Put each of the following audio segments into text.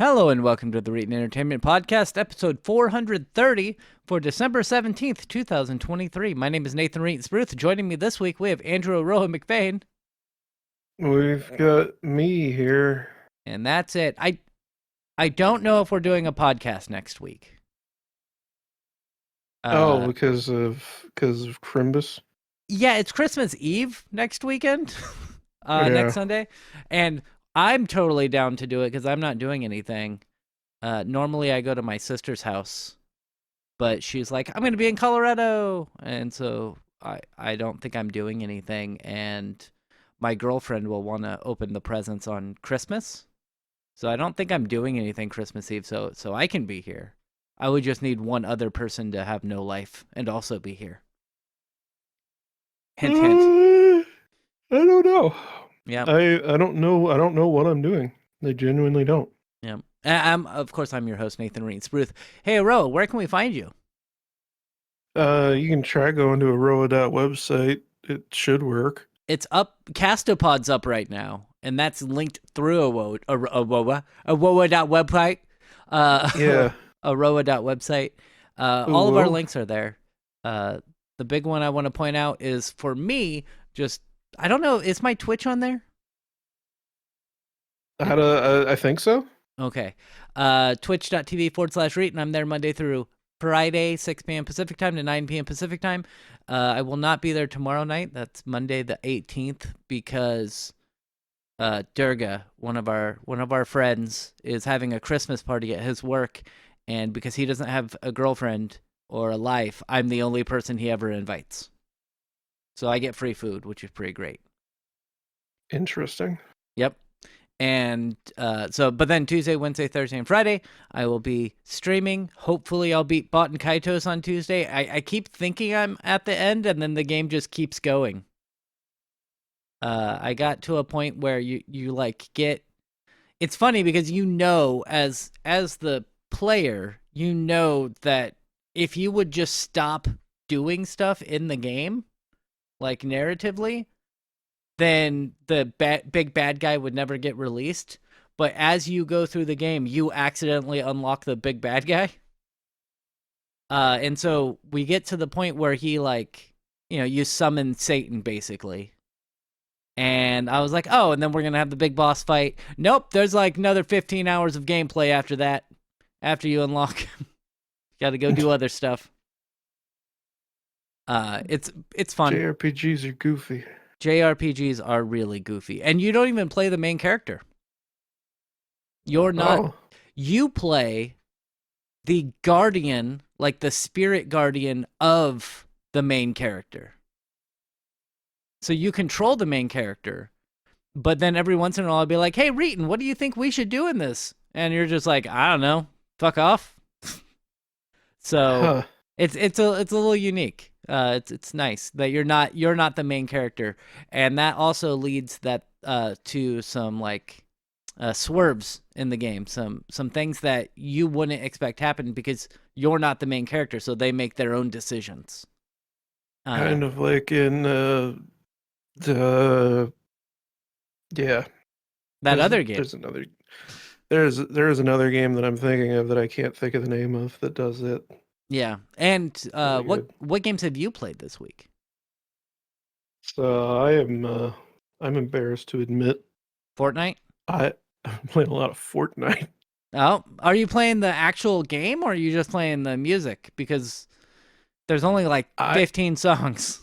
Hello and welcome to the Reetin Entertainment Podcast, episode 430 for December 17th, 2023. My name is Nathan Reetin Spruth. Joining me this week, we have Andrew Roa McVeigh. We've got me here. And that's it. I don't know if we're doing a podcast next week. Oh, Uh, because of Crimbus. yeah, it's Christmas Eve next weekend, next Yeah. Sunday. And I'm totally down to do it because I'm not doing anything. Normally I go to my sister's house, but she's like, I'm going to be in Colorado. And so I don't think I'm doing anything. And my girlfriend will want to open the presents on Christmas. So I don't think I'm doing anything Christmas Eve. So I can be here. I would just need one other person to have no life and also be here. Hint, hint. I don't know. Yep. I don't know. I don't know what I'm doing. I genuinely don't. Yep. Of course, I'm your host, Nathan Reed Spruth. Hey, Ro, where can we find you? You can try going to a Roa website. It should work. It's up. Castopod's up right now, and that's linked through a Woa dot website, Yeah. a Roa dot website. Ooh, All of our whoa. links are there. The big one I want to point out is for me. Just I don't know. Is my Twitch on there? How to? I think so. Okay. Twitch.tv/Reetin. I'm there Monday through Friday, 6 p.m. Pacific time to 9 p.m. Pacific time. I will not be there tomorrow night. That's Monday the 18th because Durga, one of our friends, is having a Christmas party at his work, and because he doesn't have a girlfriend or a life, I'm the only person he ever invites. So I get free food, which is pretty great. Interesting. Yep. And but then Tuesday, Wednesday, Thursday, and Friday, I will be streaming. Hopefully, I'll beat Bot and Kaitos on Tuesday. I keep thinking I'm at the end, and then the game just keeps going. I got to a point where you like get. It's funny because as the player, you know that if you would just stop doing stuff in the game, like narratively, then the big bad guy would never get released. But as you go through the game, you accidentally unlock the big bad guy. And so we get to the point where he you summon Satan basically. And I was like, oh, and then we're going to have the big boss fight. Nope, there's like another 15 hours of gameplay after that. After you unlock him. Got to go do other stuff. It's fun. JRPGs are goofy. JRPGs are really goofy. And you don't even play the main character. You're not. Oh. You play the guardian, like the spirit guardian of the main character. So you control the main character, but then every once in a while I'll be like, hey, Reetin, what do you think we should do in this? And you're just like, I don't know. Fuck off. So Huh. it's a little unique. It's nice that you're not the main character. And that also leads that to some swerves in the game, some things that you wouldn't expect happen because you're not the main character, so they make their own decisions. Kind of like in the yeah. That There's other game. there's another there is another game that I'm thinking of that I can't think of the name of that does it. Yeah. And Really what good. what games have you played this week? So I'm embarrassed to admit Fortnite? I'm playing a lot of Fortnite. Oh, are you playing the actual game or are you just playing the music? Because there's only like I've 15 songs.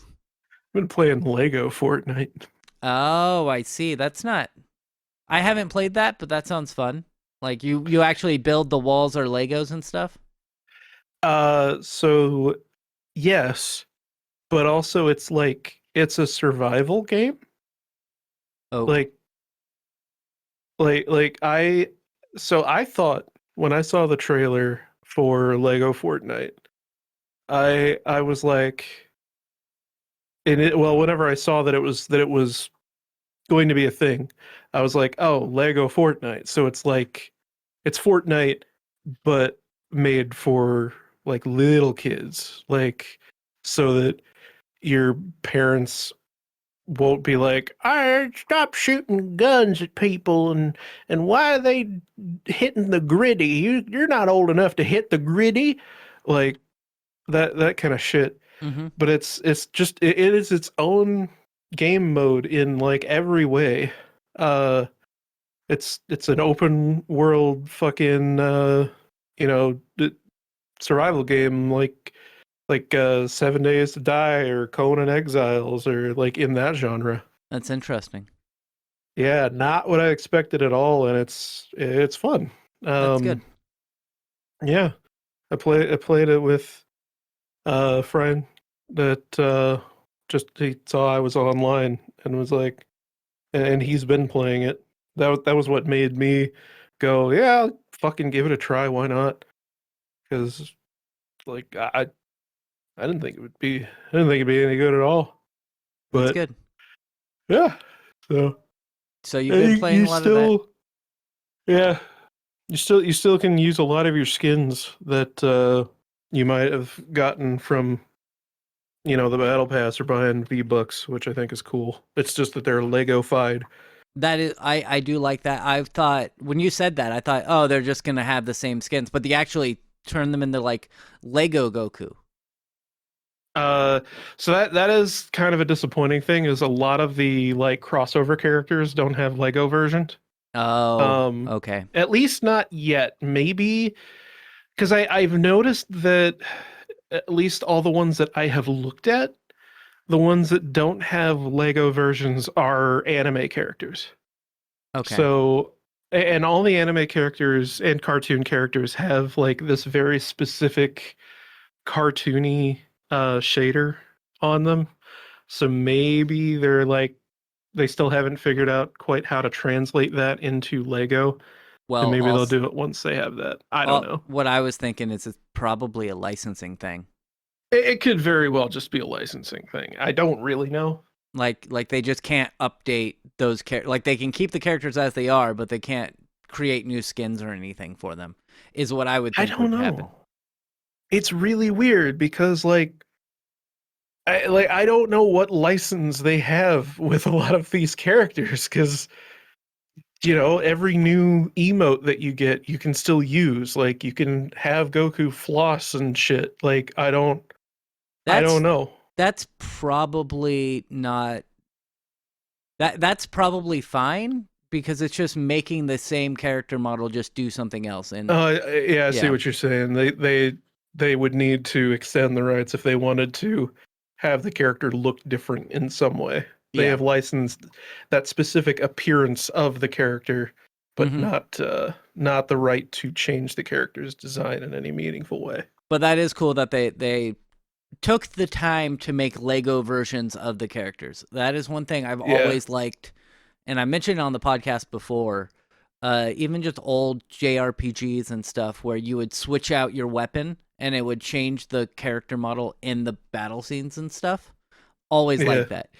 been playing Lego Fortnite. Oh, I see. That's not. I haven't played that, but that sounds fun. Like you actually build the walls or Legos and stuff. So yes, but also it's a survival game. Oh, Like like I thought when I saw the trailer for Lego Fortnite, I was like, whenever I saw that it was going to be a thing, I was like, oh, Lego Fortnite. So it's Fortnite, but made for like little kids, like so that your parents won't be like, I stop shooting guns at people, and why are they hitting the gritty? You're not old enough to hit the gritty, like that kind of shit. Mm-hmm. But it's just it is its own game mode in like every way. Uh, it's an open world fucking you know survival game like 7 Days to Die or Conan Exiles or like in that genre. That's interesting. Yeah, not what I expected at all, and it's fun. That's good. Um, yeah, I played it with a friend that just he saw I was online and was like, and he's been playing it. That was what made me go, yeah, I'll fucking give it a try. Why not? Because like I didn't think it would be, I didn't think it'd be any good at all. That's But good. yeah, so So you've and been you playing a lot of that. still, yeah, you still can use a lot of your skins that you might have gotten from the battle pass or buying V-Bucks, which I think is cool. It's just that they're Lego-fied. That is, I do like that. I thought when you said that, I thought, oh, they're just gonna have the same skins, but they actually turn them into like Lego Goku. Uh, so that is kind of a disappointing thing. Is a lot of the like crossover characters don't have Lego versions. Oh, Um, okay. at least not yet. Maybe because I've noticed that at least all the ones that I have looked at, the ones that don't have Lego versions are anime characters. Okay. So, and all the anime characters and cartoon characters have like this very specific cartoony shader on them. So maybe they're like they still haven't figured out quite how to translate that into Lego, and Well, maybe they'll also, do it once they have that. I don't know. what I was thinking is it's probably a licensing thing. It could very well just be a licensing thing. I don't really know. Like they just can't update those like they can keep the characters as they are, but they can't create new skins or anything for them. Is what I would I think don't would happen. know. It's really weird because I don't know what license they have with a lot of these characters because every new emote that you get you can still use. Like you can have Goku floss and shit. Like I don't That's know. that's probably not that's probably fine because it's just making the same character model just do something else. And Yeah, I see yeah, what you're saying. They would need to extend the rights if they wanted to have the character look different in some way. They yeah. have licensed that specific appearance of the character, but Hmm. not the right to change the character's design in any meaningful way. But that is cool that they took the time to make Lego versions of the characters. That is one thing I've Yeah, always liked, and I mentioned it on the podcast before. Even just old JRPGs and stuff where you would switch out your weapon and it would change the character model in the battle scenes and stuff. Always yeah. like that.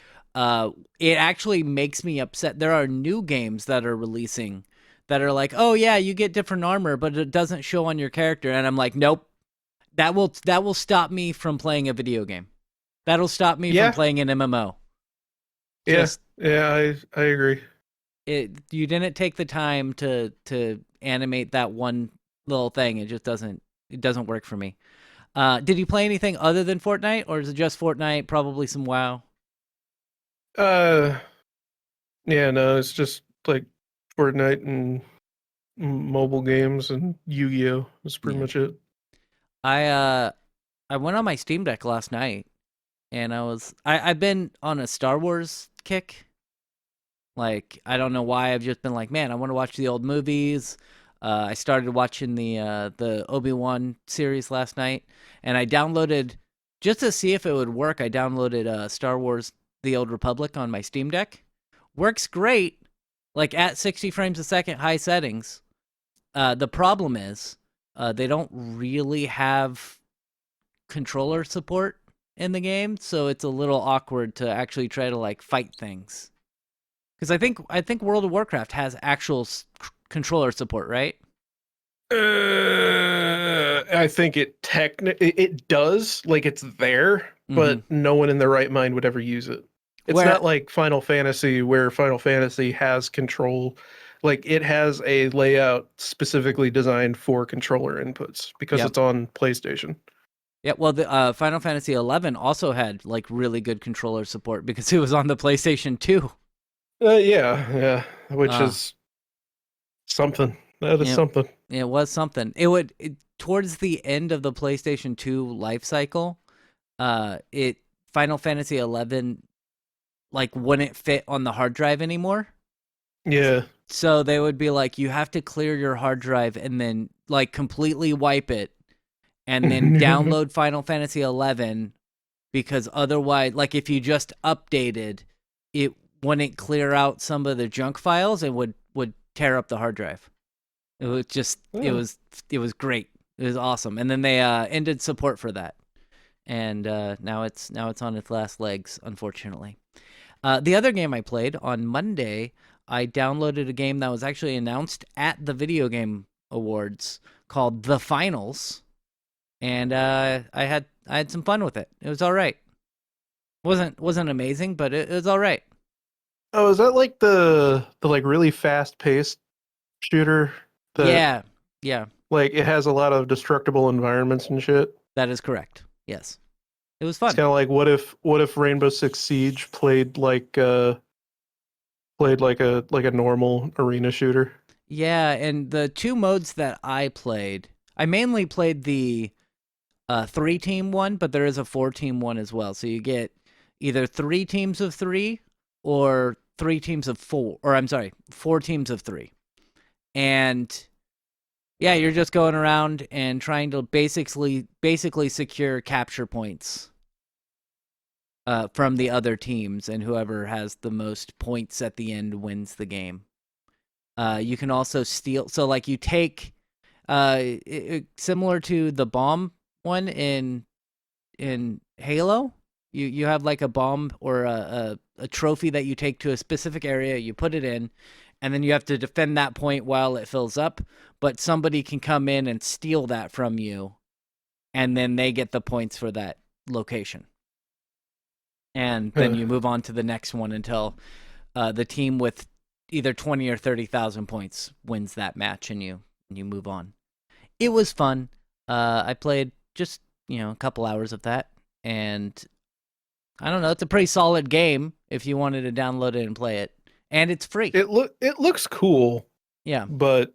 It actually makes me upset. There are new games that are releasing that are like, oh yeah, you get different armor, but it doesn't show on your character. And I'm like, nope, that will stop me from playing a video game. That'll stop me from Yeah, playing an MMO. yeah, Just yeah, I agree. you didn't take the time to animate that one little thing. It doesn't work for me. Did you play anything other than Fortnite, or is it just Fortnite? Probably some WoW. Uh, yeah, no, it's just like Fortnite and mobile games and Yu-Gi-Oh! That's pretty Yeah. much it. I went on my Steam Deck last night, and I've been on a Star Wars kick. Like I don't know why I've just been like, man, I want to watch the old movies. I started watching the Obi-Wan series last night, and I downloaded just to see if it would work. I downloaded Star Wars: The Old Republic on my Steam Deck. Works great, like at 60 frames a second, high settings. The problem is they don't really have controller support in the game, so it's a little awkward to actually try to like fight things. Because I think World of Warcraft has actual controller support, right? I think it does, like it's there, Mm-hmm. but no one in their right mind would ever use it. It's Where not like Final Fantasy where Final Fantasy has control. Like it has a layout specifically designed for controller inputs because yep. it's on PlayStation. Yeah, well, the Final Fantasy 11 also had like really good controller support because it was on the PlayStation 2. Yeah, yeah, which Uh, is something. That is it, something. it was something. Towards the end of the PlayStation 2 life cycle, it Final Fantasy 11 like wouldn't fit on the hard drive anymore. Yeah. So they would be like, you have to clear your hard drive and then like completely wipe it and then download Final Fantasy 11 because otherwise, like if you just updated, it wouldn't clear out some of the junk files and would tear up the hard drive. It was just Oh. it was great. It was awesome. And then they ended support for that. And now it's on its last legs, unfortunately. The other game I played on Monday, I downloaded a game that was actually announced at the Video Game Awards called The Finals, and I had some fun with it. It was all right. Wasn't amazing, but it was all right. Oh, is that like the like really fast paced shooter that Yeah, yeah, like it has a lot of destructible environments and shit? that is correct. Yes, it was It's fun. kind of like what if Rainbow Six Siege played like a normal arena shooter? Yeah, and the two modes that I played, I mainly played the 3 team one, but there is a 4 team one as well. So you get either 3 teams of 3 or 3 teams of 4, or I'm sorry, 4 teams of 3. And yeah, you're just going around and trying to basically secure capture points from the other teams, and whoever has the most points at the end wins the game. You can also steal. So like you take similar to the bomb one in Halo. You have like a bomb or a trophy that you take to a specific area, you put it in, and then you have to defend that point while it fills up. But somebody can come in and steal that from you, and then they get the points for that location. And then Huh. you move on to the next one until the team with either 20 or 30,000 points wins that match, and you move on. It was fun. I played just a couple hours of that, and I don't know. It's a pretty solid game if you wanted to download it and play it, and it's free. It looks cool, Yeah, but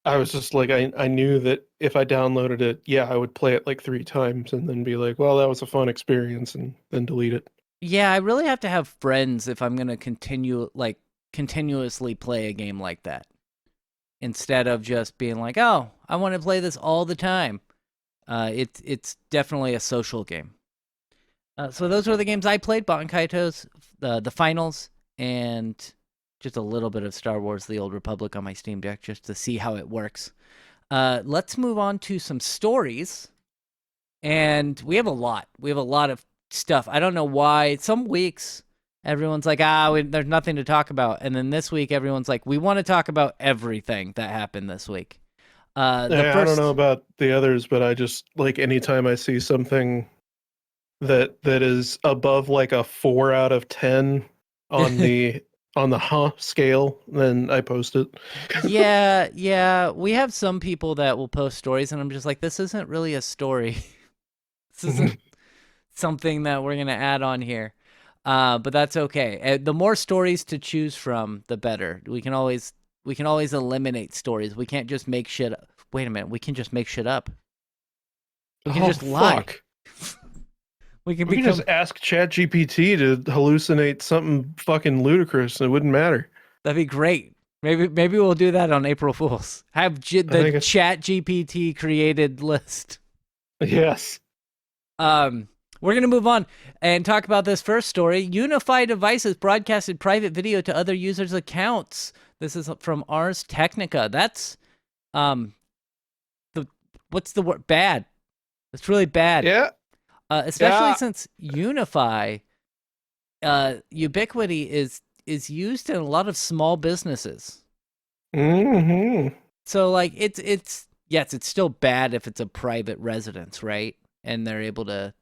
I was just like I knew that if I downloaded it, yeah, I would play it like 3 times and then be like, well, that was a fun experience and then delete it. yeah. I really have to have friends if I'm gonna continuously play a game like that instead of just being like, oh, I want to play this all the time. It's definitely a social game. So those were the games I played: Bankaito's, the finals, and just a little bit of Star Wars: The Old Republic on my Steam Deck, just to see how it works. Let's move on to some stories, and we have a lot. We have a lot of stuff. I don't know why. Some weeks everyone's like, there's nothing to talk about, and then this week everyone's like, we want to talk about everything that happened this week. The I don't know first about the others, but I just like anytime I see something that is above like a 4 out of 10 on the scale, then I post it. Yeah, yeah. We have some people that will post stories, and I'm just like, this isn't really a story. This isn't something that we're gonna add on here. But that's okay. The more stories to choose from, the better. We can always eliminate stories. We can't just make shit up. Wait a minute. We can just make shit up. We can Oh just lie. fuck. We can We can just become. ask ChatGPT to hallucinate something fucking ludicrous and it wouldn't matter. That'd be great. Maybe we'll do that on April Fools. Have I the think it's Chat GPT created list. yes. Um, we're going to move on and talk about this first story. Unify Devices broadcasted private video to other users' accounts. This is from Ars Technica. That's um the what's the word? Bad. It's really bad. Yeah. Especially Yeah. since Unify Ubiquity is used in a lot of small businesses. Hmm. So like it's yes, it's still bad if it's a private residence, right? And they're able to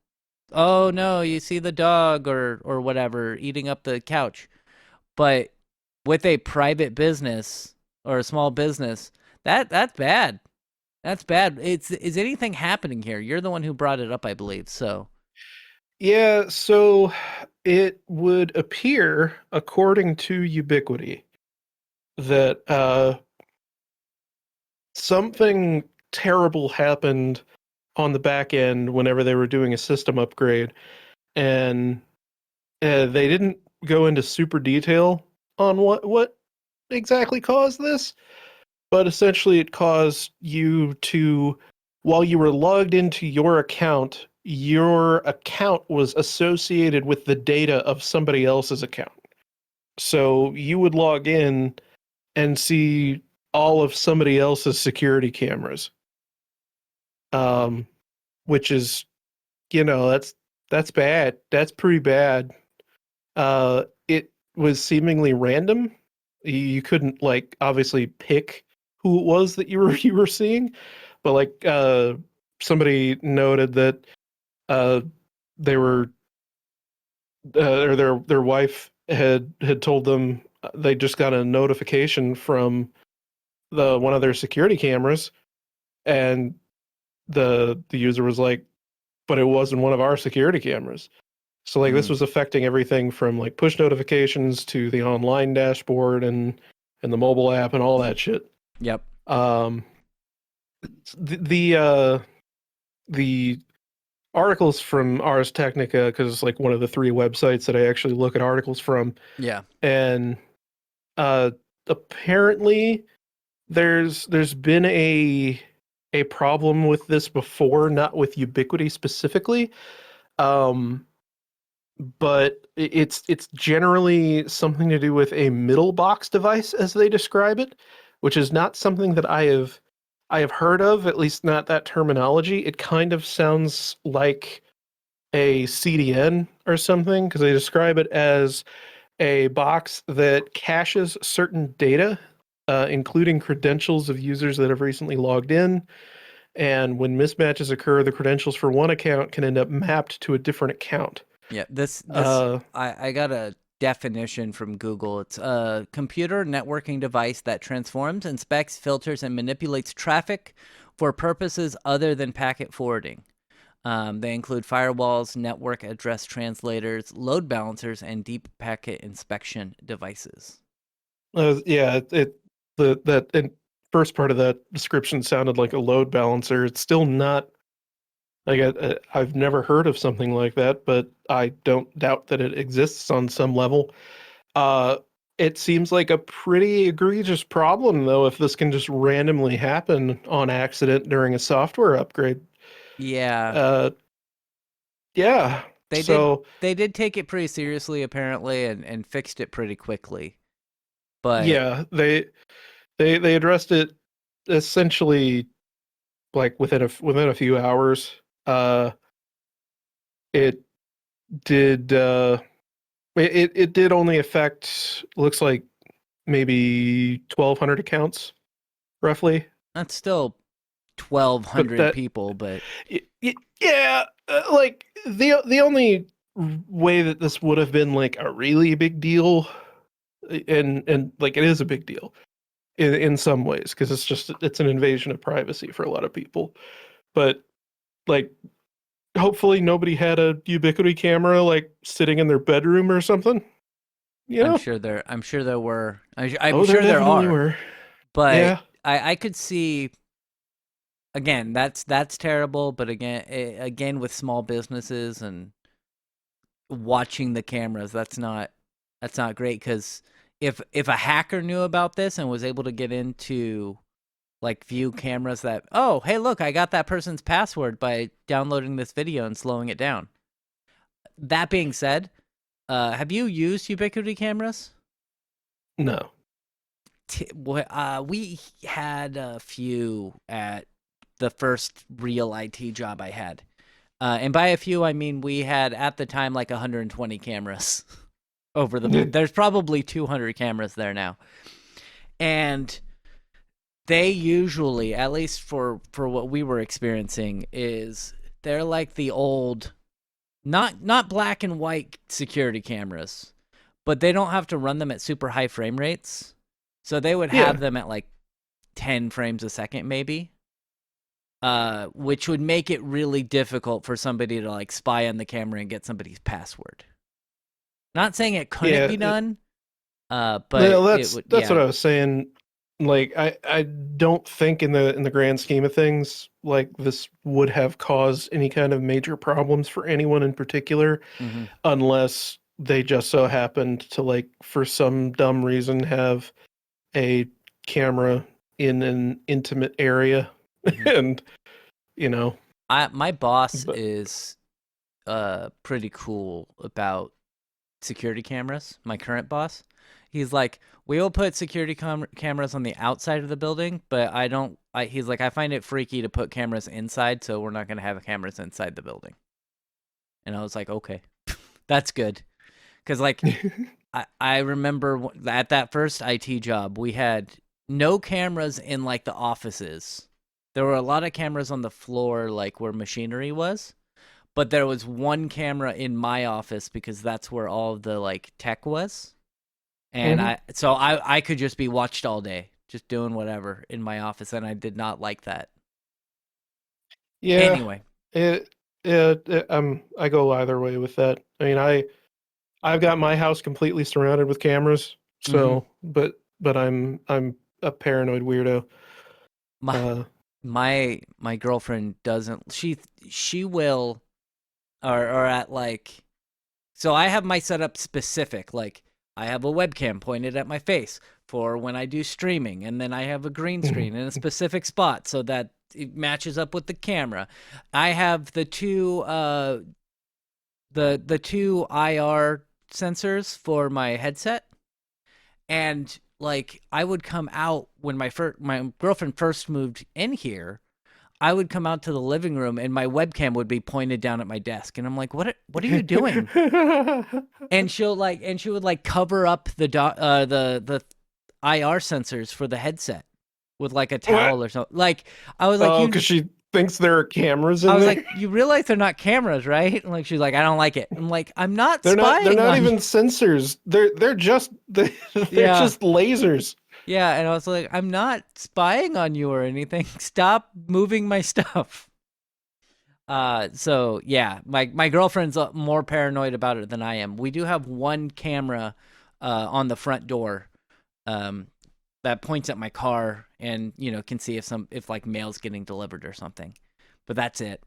oh no, you see the dog or whatever eating up the couch. But with a private business or a small business, that's bad. That's bad. It's is anything happening here? You're the one who brought it up, I believe. So, Yeah, so it would appear, according to Ubiquity, that something terrible happened on the back end whenever they were doing a system upgrade, and they didn't go into super detail on what exactly caused this, but essentially it caused you to, while you were logged into your account was associated with the data of somebody else's account. So you would log in and see all of somebody else's security cameras, um, which is, that's bad. That's pretty bad. It was seemingly random. You couldn't like obviously pick who it was that you were seeing, but like somebody noted that uh, they were or their wife had told them they just got a notification from the one of their security cameras, and the user was like, but it wasn't one of our security cameras. So like this mm, was affecting everything from like push notifications to the online dashboard and the mobile app and all that shit. yep. Um, the articles from Ars Technica, because it's like one of the three websites that I actually look at articles from, Yeah. and uh, apparently there's been a problem with this before, not with Ubiquity specifically. Um, but it's generally something to do with a middle box device, as they describe it, which is not something that I have heard of, at least not that terminology. It kind of sounds like a CDN or something, because they describe it as a box that caches certain data, including credentials of users that have recently logged in. And when mismatches occur, the credentials for one account can end up mapped to a different account. Yeah, this Uh, I got a definition from Google. It's a computer networking device that transforms, inspects, filters, and manipulates traffic for purposes other than packet forwarding. They include firewalls, network address translators, load balancers, and deep packet inspection devices. yeah, the that and first part of that description sounded like a load balancer. It's still not like I've never heard of something like that, but I don't doubt that it exists on some level. Uh, it seems like a pretty egregious problem, though, if this can just randomly happen on accident during a software upgrade. Yeah, Uh, yeah. they did So they did take it pretty seriously apparently and fixed it pretty quickly. But yeah, they addressed it essentially like within a few hours. It did it did only affect, looks like, maybe 1,200 accounts roughly, that's still but 1,200 that people, but yeah, like the only way that this would have been like a really big deal, and like it is a big deal in some ways, because it's an invasion of privacy for a lot of people, but like hopefully nobody had a Ubiquity camera like sitting in their bedroom or something, you know. I'm sure there were. I'm Oh, there sure there definitely are, were. but Yeah. I could see again that's terrible. But again with small businesses and watching the cameras, that's not great because if a hacker knew about this and was able to get into like view cameras that oh hey look I got that person's password by downloading this video and slowing it down. That being said, have you used Ubiquity cameras? No. We had a few at the first real IT job I had. And by a few, I mean we had at the time like 120 cameras over there's probably 200 cameras there now. And they usually, at least for what we were experiencing, is they're like the old not black and white security cameras, but they don't have to run them at super high frame rates. So they would have Yeah, them at like 10 frames a second maybe. Which would make it really difficult for somebody to like spy on the camera and get somebody's password. Not saying it couldn't yeah. be done, but No, it would, that's yeah. what I was saying. Like I don't think in the grand scheme of things, like this would have caused any kind of major problems for anyone in particular, Mm-hmm. unless they just so happened to like for some dumb reason have a camera in an intimate area Mm-hmm. and you know, My boss but is pretty cool about security cameras. My current boss, he's like, we will put security cameras on the outside of the building, but I don't. He's like, I find it freaky to put cameras inside, so we're not going to have cameras inside the building. And I was like, okay, that's good, because like I remember at that first IT job, we had no cameras in like the offices. There were a lot of cameras on the floor, like where machinery was, but there was one camera in my office because that's where all of the like tech was. And Mhm. I could just be watched all day, just doing whatever in my office, and I did not like that. Yeah, Anyway, I go either way with that. I mean, I've got my house completely surrounded with cameras, hmm so but I'm a paranoid weirdo. my Uh, my girlfriend doesn't. She will or at like, so I have my setup specific. Like I have a webcam pointed at my face for when I do streaming, and then I have a green screen in a specific spot so that it matches up with the camera. I have the two IR sensors for my headset, and like I would come out when my girlfriend first moved in here. I would come out to the living room and my webcam would be pointed down at my desk, and I'm like, what are you doing? And she would like cover up the IR sensors for the headset with like a what? towel or something. Like I was like, Oh, because she thinks there are cameras I in was there. like, you realize they're not cameras, right? And like she's like, I don't like it. I'm like, I'm not They're spying not on you. even sensors. They're just they're Yeah. just lasers. Yeah, and I was like, I'm not spying on you or anything. Stop moving my stuff. So yeah, my girlfriend's more paranoid about it than I am. We do have one camera on the front door um that points at my car and, can see if like mail's getting delivered or something. But that's it.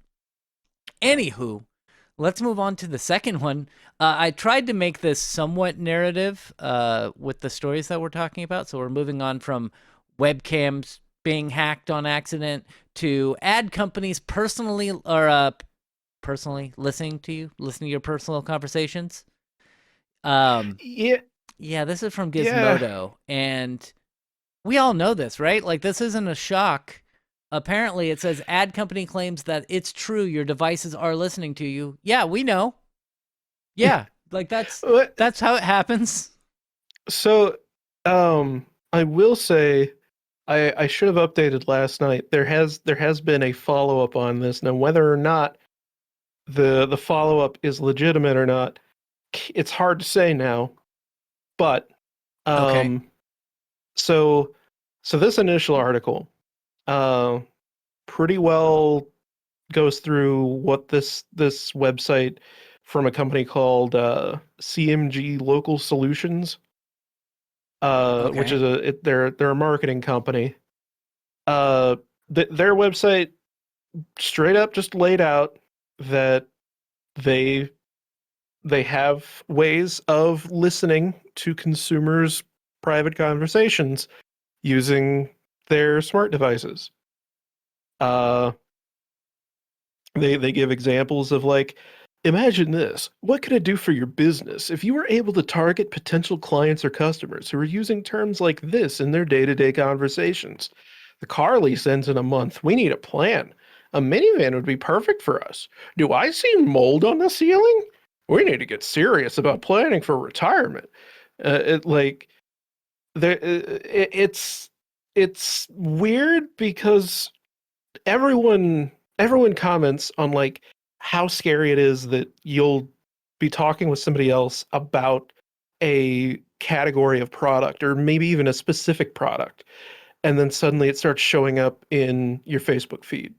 Anywho, let's move on to the second one. I tried to make this somewhat narrative with the stories that we're talking about. So we're moving on from webcams being hacked on accident to ad companies personally listening to your personal conversations. Um, Yeah, yeah, this is from yeah. Gizmodo, and we all know this, right? Like this isn't a shock. Apparently, it says ad company claims that it's true your devices are listening to you. Yeah, we know. Yeah, like What- that's how it happens. So, I will say I should have updated last night. There has been a follow up on this. Now, whether or not the follow up is legitimate or not, it's hard to say now. But Okay. um, so so this initial article, uh, pretty well goes through what this website from a company called CMG Local Solutions, which Okay. is they're a marketing company. Uh, their website straight up just laid out that they they have ways of listening to consumers' private conversations using their smart devices. Uh, they give examples of like, imagine this. What could it do for your business if you were able to target potential clients or customers who are using terms like this in their day-to-day conversations? The car lease ends in a month. We need a plan. A minivan would be perfect for us. Do I see mold on the ceiling? We need to get serious about planning for retirement. It like there, it's weird because everyone comments on like how scary it is that you'll be talking with somebody else about a category of product or maybe even a specific product, and then suddenly it starts showing up in your Facebook feed,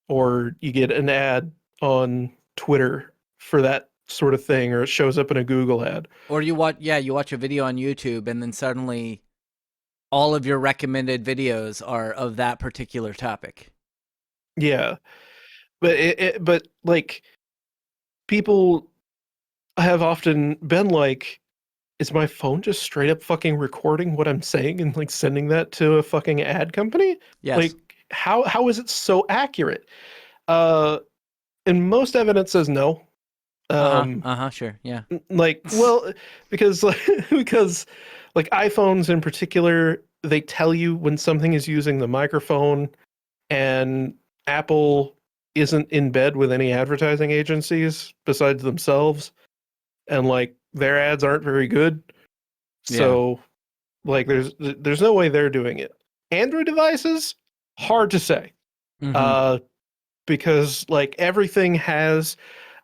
or you get an ad on Twitter for that sort of thing, or it shows up in a Google ad. Or you watch a video on YouTube and then suddenly all of your recommended videos are of that particular topic. Yeah, but but like people have often been like, is my phone just straight up fucking recording what I'm saying and like sending that to a fucking ad company? Yes. Like how is it so accurate? Uh and most evidence says no. Uh-huh. Um Uh-huh, sure. Yeah. like well because like because like iPhones in particular, they tell you when something is using the microphone, and Apple isn't in bed with any advertising agencies besides themselves, and like their ads aren't very good. Yeah. So like there's no way they're doing it. Android devices, hard to say. Mhm. Uh because like everything has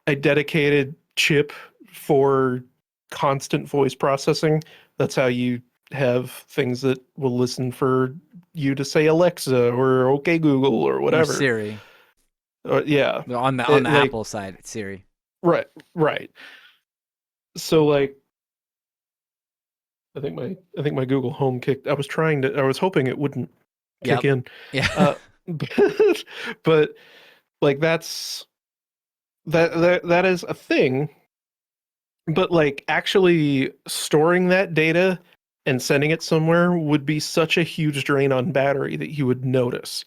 a dedicated chip for constant voice processing. That's how you have things that will listen for you to say Alexa or OK Google or Or whatever. Siri. Yeah. On the It, like Apple side, it's Siri. right, right. So like I think my Google Home kicked. I was hoping it wouldn't kick Yep. in. Yeah. Uh but like that is a thing, but like actually storing that data and sending it somewhere would be such a huge drain on battery that you would notice.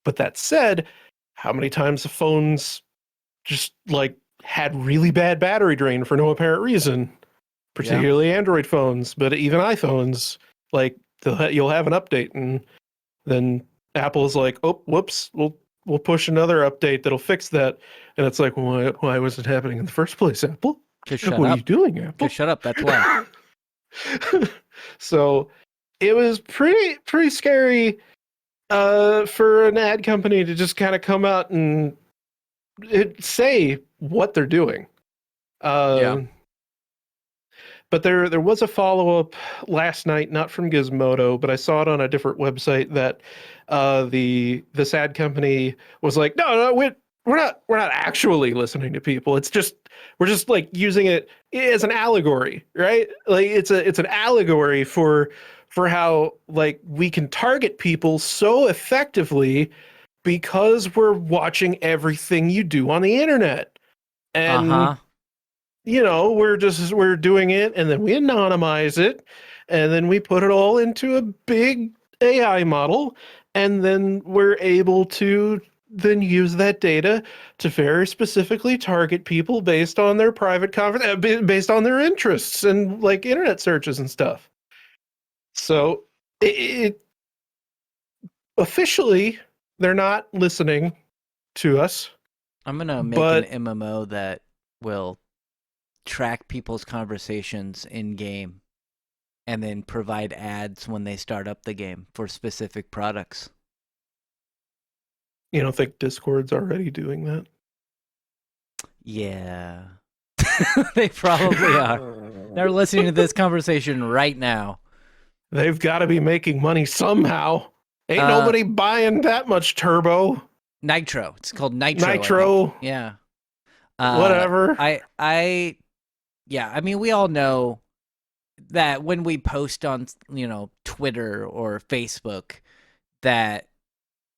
But that said, how many times have phones just like had really bad battery drain for no apparent reason? Yeah. Particularly Android phones, but even iPhones, like you'll have an update and then Apple's like, "Oh, whoops, we'll push another update that'll fix that." And it's like, why was it happening in the first place, Apple? Just shut What are you up. doing, Just Apple? shut up. That's why. So it was pretty scary for an ad company to just kind of come out and say what they're doing. Yeah. Uh, but there was a follow up last night, not from Gizmodo, but I saw it on a different website that the this ad company was like, no, we're not actually listening to people. It's just we're just like using it as an allegory, right? Like it's an allegory for how like we can target people so effectively because we're watching everything you do on the internet. And Uh-huh. you know, we're doing it and then we anonymize it and then we put it all into a big AI model, and then we're able to then use that data to very specifically target people based on their based on their interests and like internet searches and stuff. So it officially they're not listening to us, I'm gonna make an but MMO that will track people's conversations in game and then provide ads when they start up the game for specific products. you don't think Discord's already doing that? Yeah. They probably are. They're listening to this conversation right now. They've got to be making money somehow. Ain't Uh nobody buying that much turbo, Nitro. It's called Nitro, I think. nitro, Yeah. Uh whatever. I yeah, I mean we all know that when we post on, Twitter or Facebook that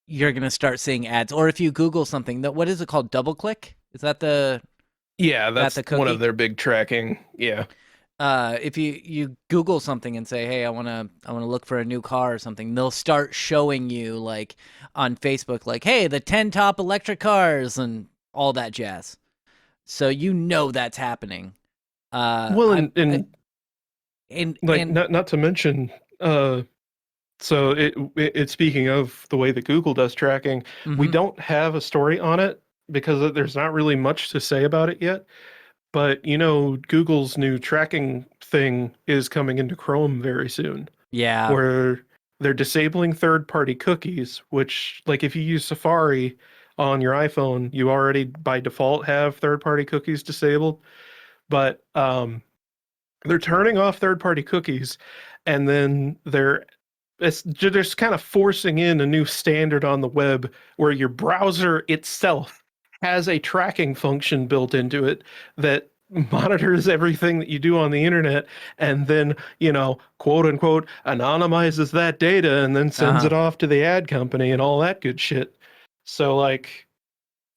you're going to start seeing ads, or if you Google something, that what is it called? Double click? Is Yeah, that that's the one of cookie? their big tracking. Yeah. If you Google something and say, "Hey, I want to look for a new car or something," they'll start showing you like on Facebook, like, "Hey, the 10 top electric cars," and all that jazz. So you know that's happening. Well, I and like and not to mention, uh, so it speaking of the way that Google does tracking, we mhm. don't have a story on it because there's not really much to say about it yet. But you know, Google's new tracking thing is coming into Chrome very soon, Yeah. where they're disabling third-party cookies, which, like, if you use Safari on your iPhone, you already by default have third-party cookies disabled, but they're turning off third-party cookies, and then it's just kind of forcing in a new standard on the web where your browser itself has a tracking function built into it that monitors everything that you do on the internet and then, quote unquote, anonymizes that data and then sends Uh-huh. it off to the ad company and all that good shit. So like,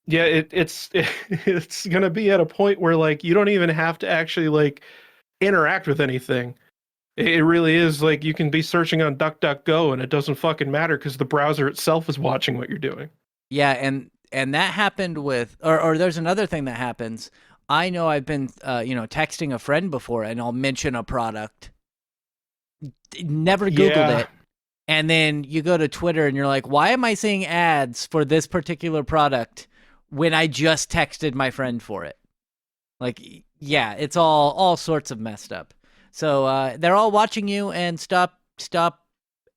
yeah, it's it's gonna be at a point where like you don't even have to actually like interact with anything. It really is like you can be searching on DuckDuckGo and it doesn't fucking matter because the browser itself is watching what you're doing. Yeah, and that happened with, or there's another thing that happens. I know I've been texting a friend before, and I'll mention a product, never Googled Yeah. it, and then you go to Twitter and you're like, why am I seeing ads for this particular product when I just texted my friend for it? Like, yeah, it's all sorts of messed up. So they're all watching you, and stop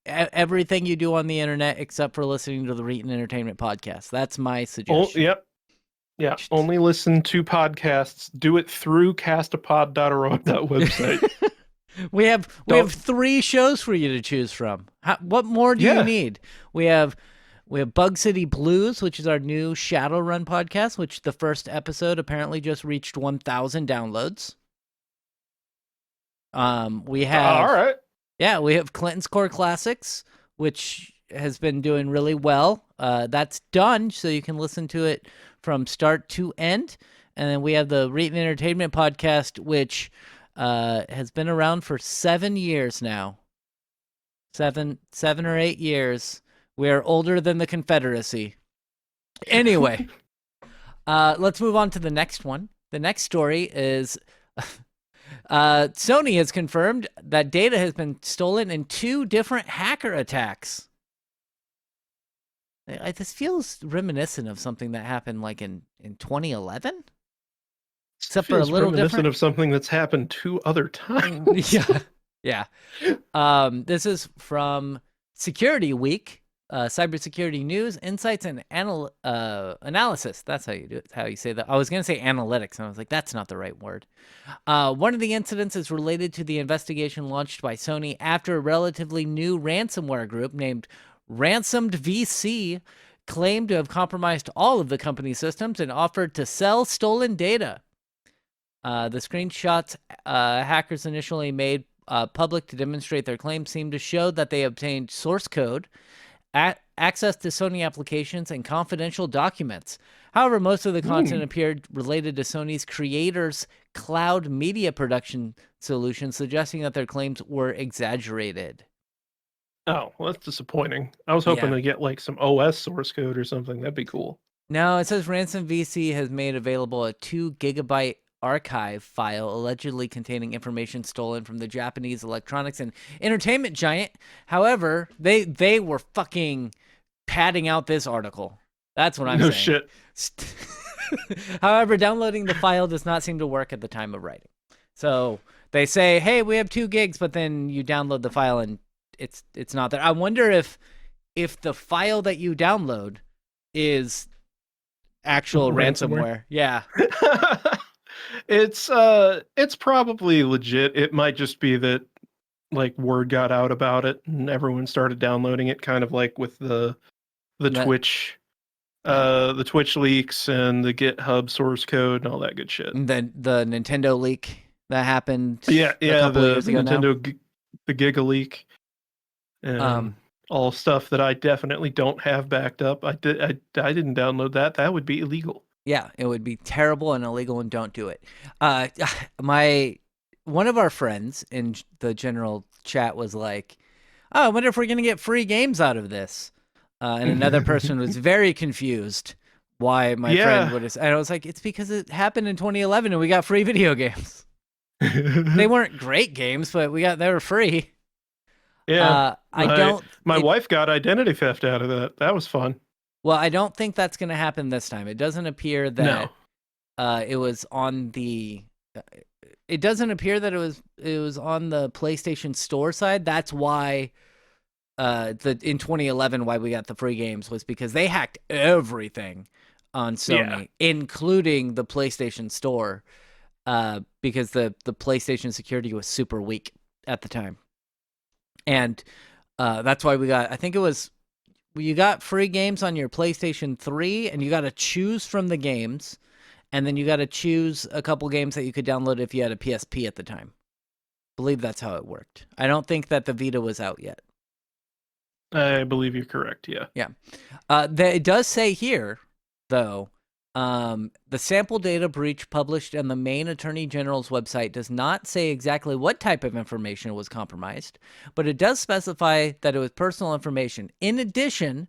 everything you do on the internet except for listening to the Reetin Entertainment podcast. That's my Oh, suggestion. yep. Yeah. Only listen to podcasts. Do it through castapod.org website. We have Don't. 3 shows for you to choose from. What more do you Yeah. need? We have Bug City Blues, which is our new Shadowrun podcast, which the first episode apparently just reached 1,000 downloads. We All have right. Yeah, we have Clinton's Core Classics, which has been doing really well. That's done, so you can listen to it from start to end. And then we have the Reetin Entertainment podcast, which has been around for 7 years now. 7 or 8 years. We are older than the Confederacy. Anyway, let's move on to the next one. The next story is Sony has confirmed that data has been stolen in 2 different hacker attacks. This feels reminiscent of something that happened like in 2011, except for a Feels little reminiscent different. of something that's happened 2 other times. Yeah, yeah. This is from Security Week, cybersecurity news, insights, and analysis. That's how you do it. How you say that. I was gonna say analytics, and I was like, that's not the right word. One of the incidents is related to the investigation launched by Sony after a relatively new ransomware group named Ransomed VC claimed to have compromised all of the company's systems and offered to sell stolen data. The screenshots hackers initially made public to demonstrate their claims seem to show that they obtained source code, access to Sony applications, and confidential documents. However, most of the content appeared related to Sony's creators' cloud media production solution, suggesting that their claims were exaggerated. Oh, well, that's disappointing. I was hoping Yeah. to get like some OS source code or something. That'd be cool. No, it says Ransom VC has made available a 2 gigabyte archive file allegedly containing information stolen from the Japanese electronics and entertainment giant. However, they were fucking padding out this article. That's what I'm No saying. shit. However, downloading the file does not seem to work at the time of writing. So they say, "Hey, we have 2 gigs," but then you download the file and it's not there. I wonder if the file that you download is actual Ransomware. ransomware. Yeah. It's probably legit. It might just be that like word got out about it and everyone started downloading it, kind of like with the That, Twitch yeah. the Twitch leaks and the GitHub source code and all that good shit. The Nintendo leak that happened Yeah, a yeah, couple of the years ago now. the Giga leak and Um, all stuff that I definitely don't have backed up. I didn't download that. That would be illegal. yeah, it would be terrible and illegal, and don't do it. Uh, my one of our friends in the general chat was like, "Oh, I wonder if we're gonna get free games out of this." And another person was very confused why my friend Yeah. would have. And I was like, "It's because it happened in 2011 and we got free video games. They weren't great games, but they were free." Yeah. I My don't. my wife got identity theft out of that. That was fun. Well, I don't think that's going to happen this time. It doesn't appear that No. it was on the. It doesn't appear that it was on the PlayStation Store side. That's why in 2011 why we got the free games was because they hacked everything on Yeah. Sony, including the PlayStation Store, because the PlayStation security was super weak at the time, and that's why we got. I think it was you got free games on your PlayStation 3, and you got to choose from the games, and then you got to choose a couple games that you could download if you had a PSP at the time. I believe that's how it worked. I don't think that the Vita was out yet. I believe you're correct. Yeah. Yeah. It does say here, though, the sample data breach published on the Maine Attorney General's website does not say exactly what type of information was compromised, but it does specify that it was personal information. In addition,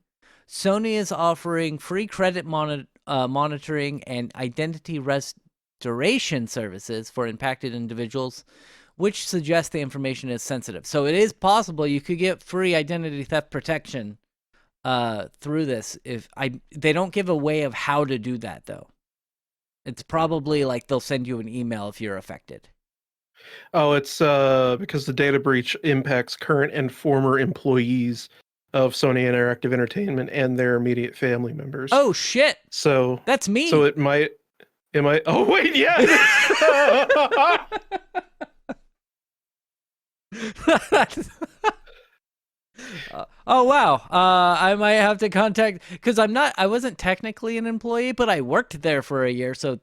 Sony is offering free credit monitoring and identity restoration services for impacted individuals, which suggests the information is sensitive. So it is possible you could get free identity theft protection through this. They don't give a way of how to do that though. It's probably like they'll send you an email if you're affected. Oh, it's because the data breach impacts current and former employees of Sony Interactive Entertainment and their immediate family members. Oh shit, So, that's so me. it might. Oh wait, yeah. Oh wow. I might have to contact because I wasn't technically an employee, but I worked there for a year, so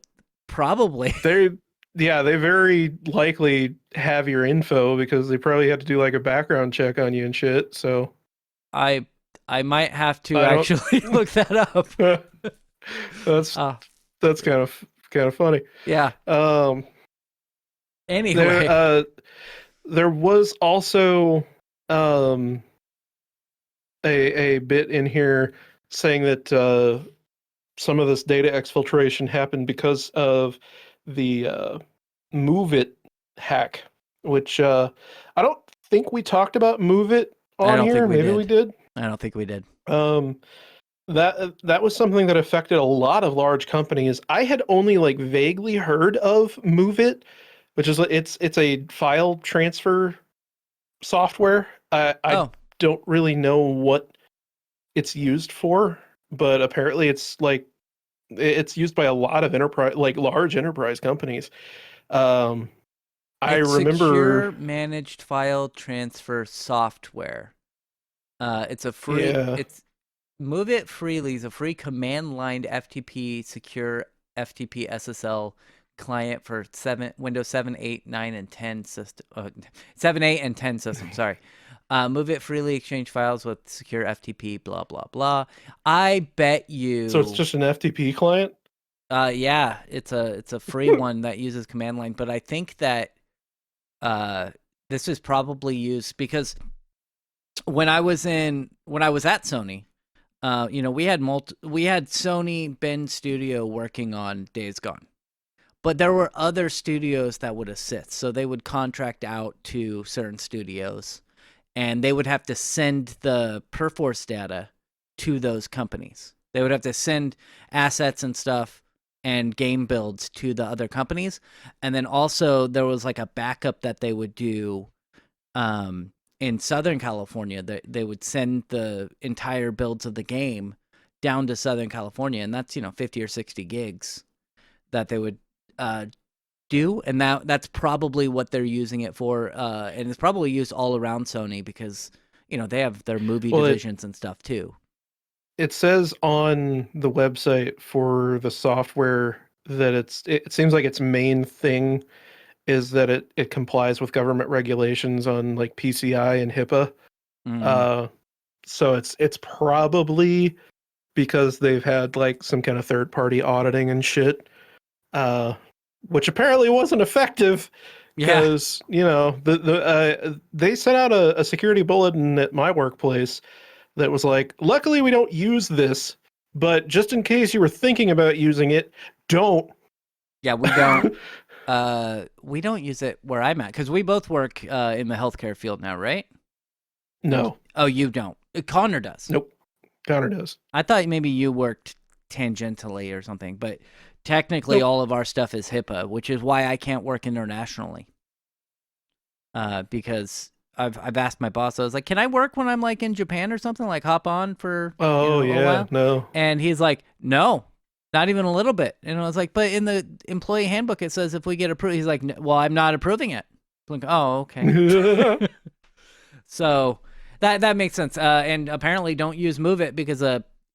probably. they, yeah, they very likely have your info because they probably had to do like a background check on you and shit. So I I might have to I don't. actually look that up. that's Uh, that's kind of funny. yeah. Um, there Anyway, uh there was also um a bit in here saying that some of this data exfiltration happened because of the Move It hack, which I don't think we talked about Move It I on don't think here. we Maybe we did. did. I don't think we did. Um, that was something that affected a lot of large companies. I had only like vaguely heard of Move It, which is it's a file transfer software. I Oh, don't really know what it's used for, but apparently it's used by a lot of enterprise, like large enterprise companies. Um, I it's remember, secure managed file transfer software. It's a free. yeah, It's Move It Freely is a free command line FTP secure FTP SSL client for Windows 7, 8, 9, and 10 system. 7, 8, and 10 systems. Sorry. Move It Freely exchange files with secure FTP. Blah blah blah. I bet so it's you. just an FTP client. Yeah, it's a free one that uses command line, but I think that uh, this is probably used because when I was at Sony, we had we had Sony Bend Studio working on Days Gone, but there were other studios that would assist. So they would contract out to certain studios, and they would have to send the Perforce data to those companies. They would have to send assets and stuff and game builds to the other companies, and then also there was like a backup that they would do in Southern California. They would send the entire builds of the game down to Southern California, and that's 50 or 60 gigs that they would uh, do, and that's probably what they're using it for, and it's probably used all around Sony because they have their movie Well, it divisions and stuff too. it says on the website for the software that it seems like its main thing is that it complies with government regulations on like PCI and HIPAA. Mm. Uh, so it's probably because they've had like some kind of third party auditing and shit, uh, which apparently wasn't effective Yeah, because they sent out a security bulletin at my workplace that was like, luckily we don't use this, but just in case you were thinking about using it, don't. yeah, we don't use it where I'm at because we both work in the healthcare field now, right? No, Oh, you don't. Connor does. nope. Connor does. I thought maybe you worked tangentially or something, but technically Nope. all of our stuff is HIPAA, which is why I can't work internationally. Because I've asked my boss. I was like, "Can I work when I'm like in Japan or something? Like hop on for Oh a yeah, while?" no. And he's like, "No, not even a little bit." And I was like, "But in the employee handbook it says if we get approved." He's like, "Well, I'm not approving it." I'm like, "Oh, okay." So that makes sense. And apparently, don't use Move It because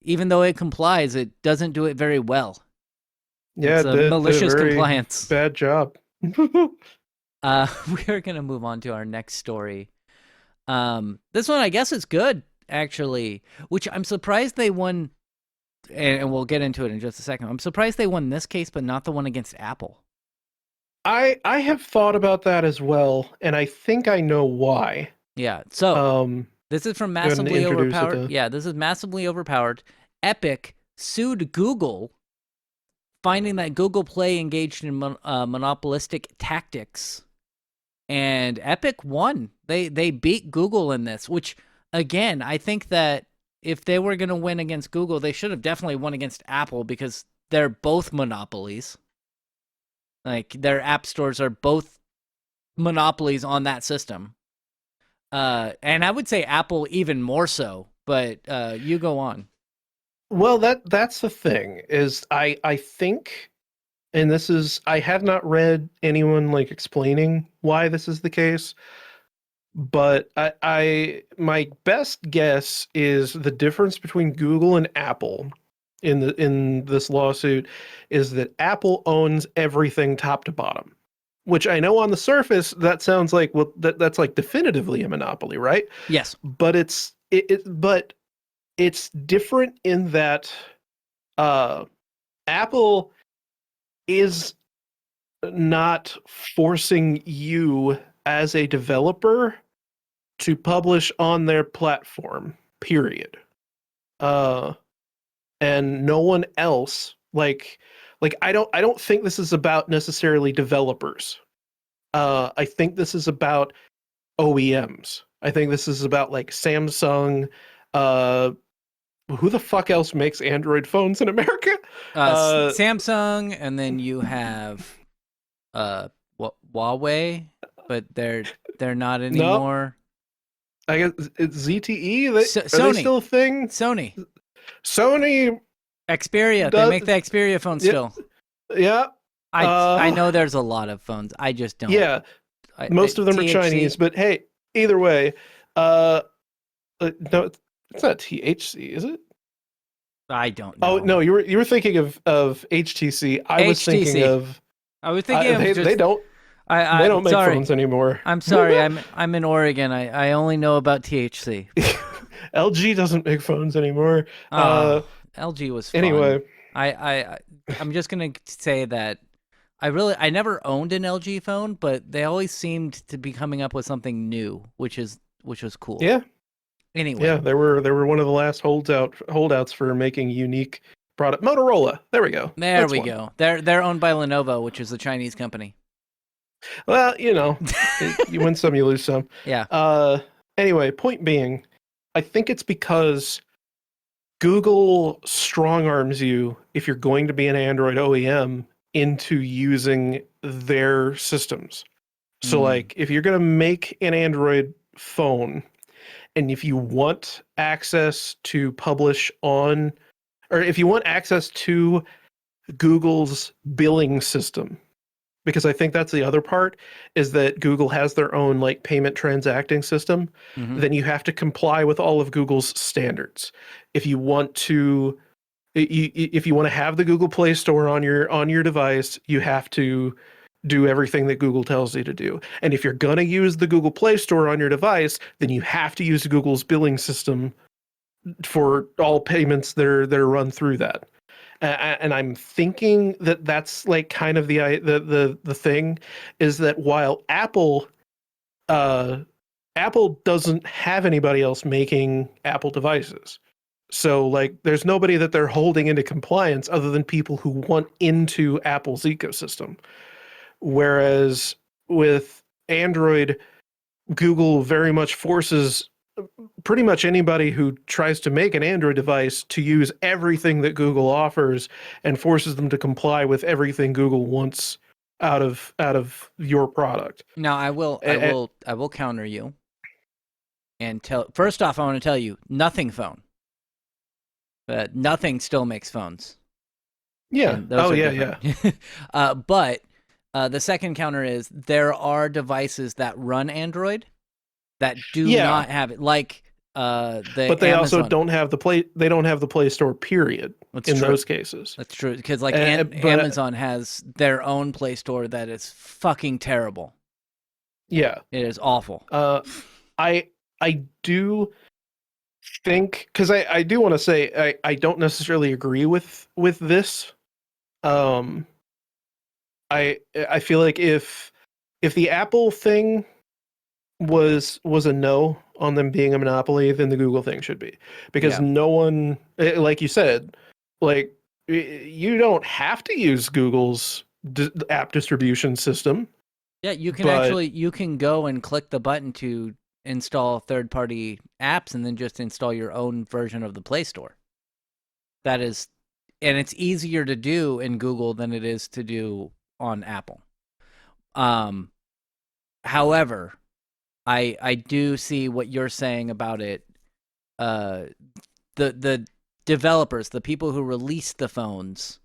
even though it complies, it doesn't do it very well. Yeah, It's it a did a malicious very compliance. bad job. We are gonna move on to our next story. This one, I guess, is good actually, which I'm surprised they won. And we'll get into it in just a second. I'm surprised they won this case, but not the one against Apple. I have thought about that as well, and I think I know why. Yeah. So Um, this is from go ahead and Massively introduce it Overpowered. to. Yeah, this is Massively Overpowered. Epic sued Google, finding that Google Play engaged in monopolistic tactics, and Epic won. They beat Google in this, which again, I think that if they were going to win against Google, they should have definitely won against Apple because they're both monopolies. Like their app stores are both monopolies on that system. And I would say Apple even more so, but you go on. Well, that's the thing is I think, and this is I have not read anyone like explaining why this is the case, but I my best guess is the difference between Google and Apple in this lawsuit is that Apple owns everything top to bottom. Which I know on the surface that sounds like well that's like definitively a monopoly, right? Yes. But but it's different in that uh Apple is not forcing you as a developer to publish on their platform, period. Uh and no one else like I don't think this is about necessarily developers. I think this is about OEMs. I think this is about like Samsung. Uh, who the fuck else makes Android phones in America? Uh, Samsung, and then you have what Huawei, but they're not no, anymore. I guess it's ZTE. Are they Sony, still a thing? Sony, Sony Xperia. They make does. the Xperia phone Yeah, still. yeah, I uh, know there's a lot of phones. I just don't. yeah. Most of them are THC. Chinese, but hey, either way, uh, no, it's not THC, is it? I don't Oh know. no, you were thinking of HTC. I was thinking HTC. of I was thinking of they just. don't they I'm don't make sorry. phones anymore. I'm sorry. I'm in Oregon. I only know about THC. LG doesn't make phones anymore. Oh, LG was fun. Anyway, I I I'm just gonna say that I never owned an LG phone, but they always seemed to be coming up with something new, which was cool. yeah, yeah, Anyway, they were one of the last holdouts for making unique product. Motorola, there we go. there That's we one. go. They're owned by Lenovo, which is a Chinese company. Well, you win some, you lose some. Yeah. Uh, anyway, point being, I think it's because Google strong arms you if you're going to be an Android OEM into using their systems. So, Mm. like, if you're going to make an Android phone and if you want access to publish on, or if you want access to Google's billing system, because I think that's the other part is that Google has their own like payment transacting system, Hmm. then you have to comply with all of Google's standards. If you want to if you want to have the Google Play Store on your device, you have to do everything that Google tells you to do. And if you're going to use the Google Play Store on your device, then you have to use Google's billing system for all payments that are run through that. And I'm thinking that that's like kind of the thing is that while uh, Apple doesn't have anybody else making Apple devices. So like there's nobody that they're holding into compliance other than people who want into Apple's ecosystem. Whereas with Android, Google very much forces pretty much anybody who tries to make an Android device to use everything that Google offers and forces them to comply with everything Google wants out of your product. Now A- I will counter you. And first off, I want to tell you, Nothing phone. Nothing still makes phones, Yeah. and those Oh are yeah, different. yeah. But the second counter is there are devices that run Android that do Yeah. not have it, like the But they also Amazon. don't have the Play. They don't have the Play Store. Period. That's In true. those cases, That's true because like but Amazon has their own Play Store that is fucking terrible. yeah. It is awful. Uh, I I do think because I do want to say I don't necessarily agree with this. Um, I feel like if the Apple thing was a no on them being a monopoly, then the Google thing should be, because Yeah, no one, like you said, like you don't have to use Google's app distribution system, yeah. but You can go and click the button to install third party apps, and then just install your own version of the Play Store. That is, and it's easier to do in Google than it is to do on Apple. Um, However, I do see what you're saying about it. Uh, the developers, the people who release the phones,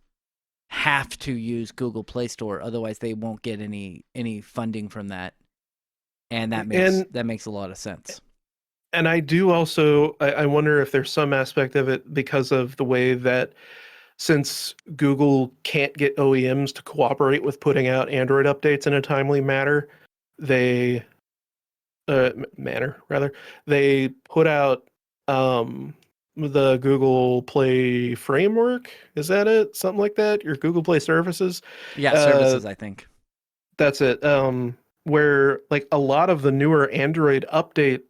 have to use Google Play Store, otherwise they won't get any funding from that, and and that makes a lot of sense. and I do also I wonder if there's some aspect of it because of the way that, since Google can't get OEMs to cooperate with putting out Android updates in a timely manner, they manner rather, they put out the Google Play framework. Is that it? Something like that? Your Google Play services. Yeah, Uh, services, I think. that's it. Where like a lot of the newer Android update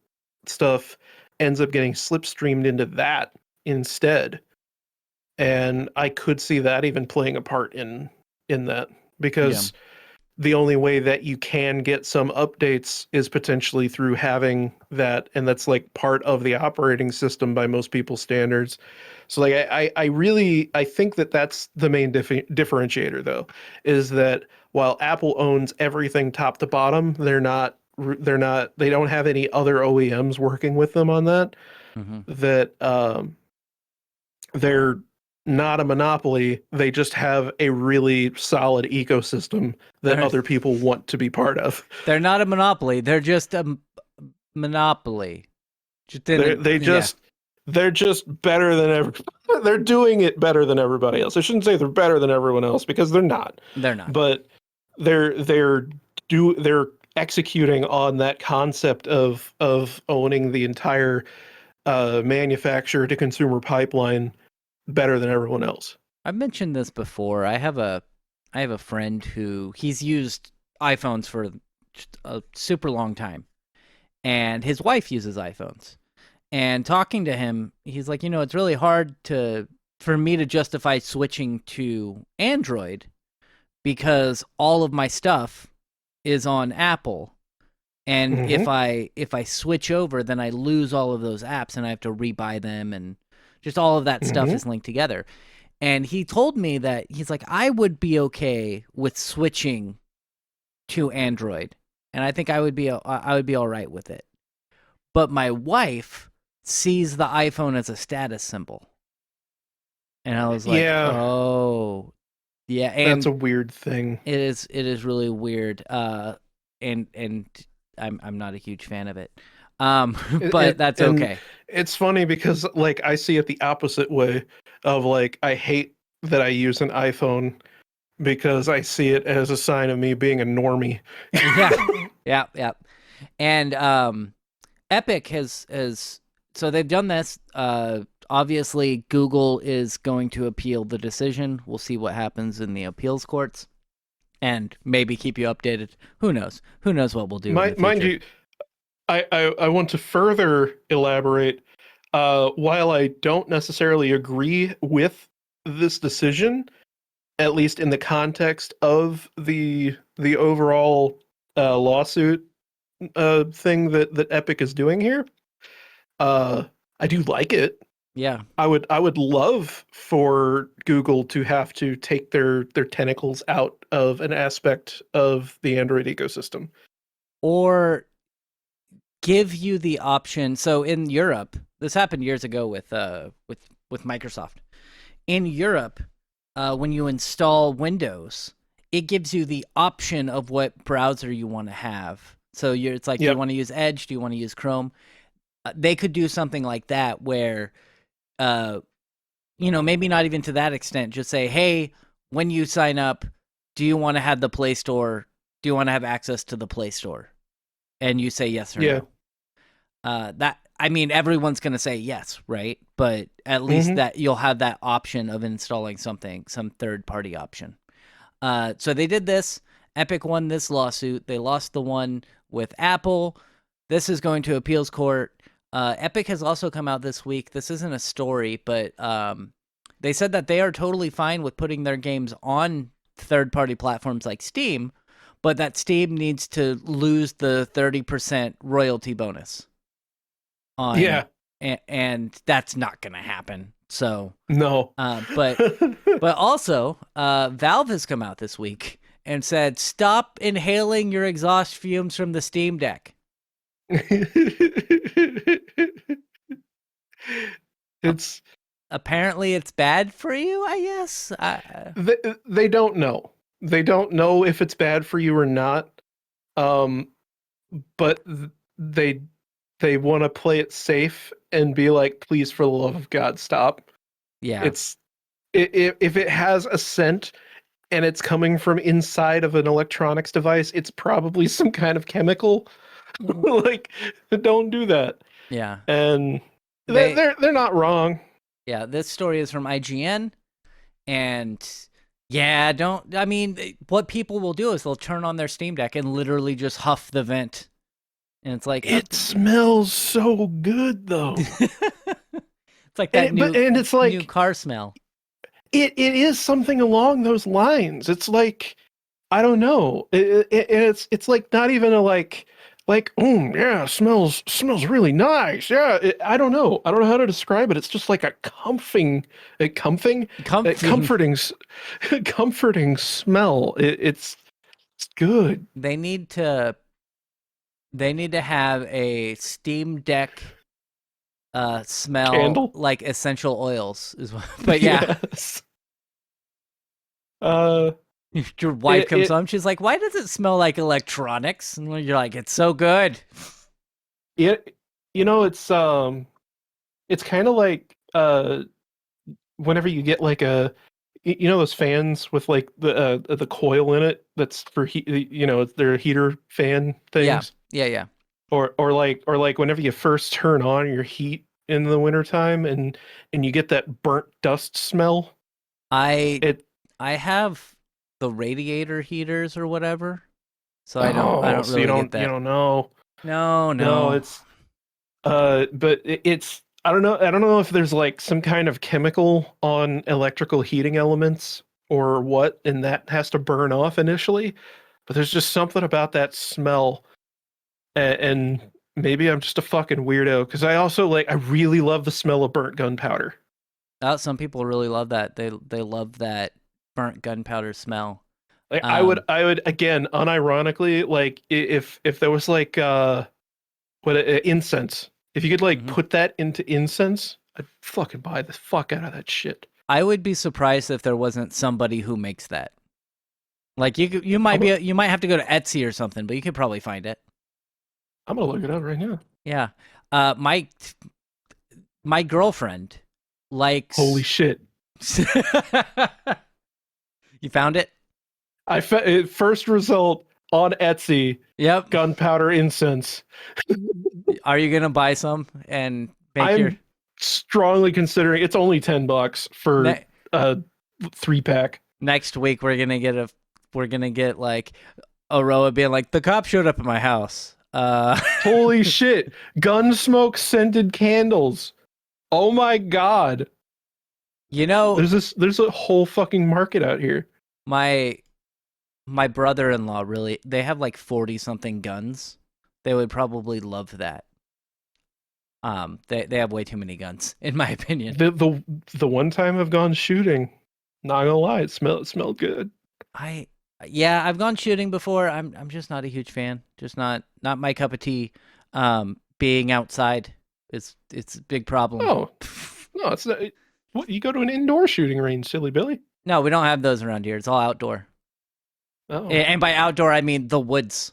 stuff ends up getting slipstreamed into that instead. And I could see that even playing a part in that, Yeah. because the only way that you can get some updates is potentially through having that, and that's like part of the operating system by most people's standards. So like I really I think that that's the main differentiator though, is that while Apple owns everything top to bottom, they don't have any other OEMs working with them on that. Hmm. That they're not a monopoly. They just have a really solid ecosystem that They're other people want to be part of. they're not a monopoly. They're just a monopoly. Just in They a, they yeah. just they're just better than ever. They're doing it better than everybody else. I shouldn't say they're better than everyone else because they're not. They're not. But they're they're executing on that concept of owning the entire manufacturer to consumer pipeline better than everyone else. I've mentioned this before. I have a friend who he's used iPhones for a super long time, and his wife uses iPhones. And talking to him, he's like, it's really hard to for me to justify switching to Android because all of my stuff is on Apple. And Hmm. if I switch over, then I lose all of those apps and I have to rebuy them, and just all of that stuff Hmm. is linked together. And he told me that he's like, I would be okay with switching to Android, and I think I would be all right with it. But my wife sees the iPhone as a status symbol, and I was like, Yeah, oh, yeah, that's and a weird thing. it is really weird. And I'm not a huge fan of it. But that's And okay. it's funny because like I see it the opposite way of like I hate that I use an iPhone because I see it as a sign of me being a normie. Yeah, yeah, yeah. And Epic has so they've done this. Obviously, Google is going to appeal the decision. We'll see what happens in the appeals courts, and maybe keep you updated. Who knows? Who knows what we'll do in the Mind future? you, I want to further elaborate. While I don't necessarily agree with this decision, at least in the context of the overall lawsuit thing that Epic is doing here, uh, I do like it. Yeah. I would love for Google to have to take their tentacles out of an aspect of the Android ecosystem. Or give you the option. So in Europe, this happened years ago with Microsoft. In Europe, when you install Windows, it gives you the option of what browser you want to have. So it's like, do you Yep. want to use Edge? Do you want to use Chrome? They could do something like that where, uh, maybe not even to that extent. Just say, hey, when you sign up, do you want to have the Play Store? Do you want to have access to the Play Store? And you say yes or Yeah. no. That I mean, everyone's gonna say yes, right? But at least Hmm. that you'll have that option of installing something, some third party option. So they did this. Epic won this lawsuit. They lost the one with Apple. This is going to appeals court. Epic has also come out this week. This isn't a story, but they said that they are totally fine with putting their games on third party platforms like Steam, but that Steam needs to lose the 30% royalty bonus on, Yeah. and that's not going to happen. So, No. but also, Valve has come out this week and said, stop inhaling your exhaust fumes from the Steam Deck. A- It's Apparently, it's bad for you, I guess. they don't know. They don't know if it's bad for you or not. Um, but they they want to play it safe and be like, please, for the love of God, stop. Yeah. It's if it has a scent and it's coming from inside of an electronics device, it's probably some kind of chemical. Like, don't do that. Yeah. And They, they're not wrong. yeah, this story is from IGN. And yeah, don't, I mean, what people will do is they'll turn on their Steam Deck and literally just huff the vent. And it's like, It smells so good though. it's like And that it's new like car smell. it is something along those lines. It's like I don't know. It's like not even a like yeah, smells really nice. Yeah, I don't know. I don't know how to describe it. It's just like a Comfy. comforting smell. It's good. They need to have a Steam Deck smell Candle. like essential oils is what, but yeah. Yes. Uh, Your wife it comes it home, she's like, why does it smell like electronics? And you're like, it's so good. it it's kind of like whenever you get like those fans with like the coil in it that's for heat, they're heater fan Yeah, things, yeah. or like whenever you first turn on your heat in the wintertime and you get that burnt dust smell. I It I have the radiator heaters or whatever, so I Oh, don't so you really get don't you that. don't know. No, No, no. it's but it's I don't know if there's like some kind of chemical on electrical heating elements or what, and that has to burn off initially. But there's just something about that smell, and maybe I'm just a fucking weirdo because I really love the smell of burnt gunpowder. Some people really love that. They love that burnt gunpowder smell. Like Um, I would again unironically like if there was like incense. If you could like mhm. put that into incense, I'd fucking buy the fuck out of that shit. I would be surprised if there wasn't somebody who makes that. Like you might I'm be you might have to go to Etsy or something, but you could probably find it. I'm gonna look it up right now. Yeah. My girlfriend Holy likes. shit! You found it? First result on Etsy: Yep. gunpowder incense. Are you gonna buy some and make your I'm strongly considering. It's only $10 for ne- a 3 pack. next week? We're gonna get like Aroa being like, the cop showed up at my house. Holy shit! Gun smoke scented candles. Oh my god! you know, There's a whole fucking market out here. my my brother-in-law really, they have like 40 something guns. They would probably love that. They have way too many guns, in my opinion. The one time I've gone shooting, not gonna lie, it smelled good. I Yeah, I've gone shooting before. I'm just not a huge fan. Just not my cup of tea. Being outside is it's a big problem. Oh, no, it's not. What, you go to an indoor shooting range, silly Billy. No, we don't have those around here. It's all outdoor. Oh. And by outdoor, I mean the woods.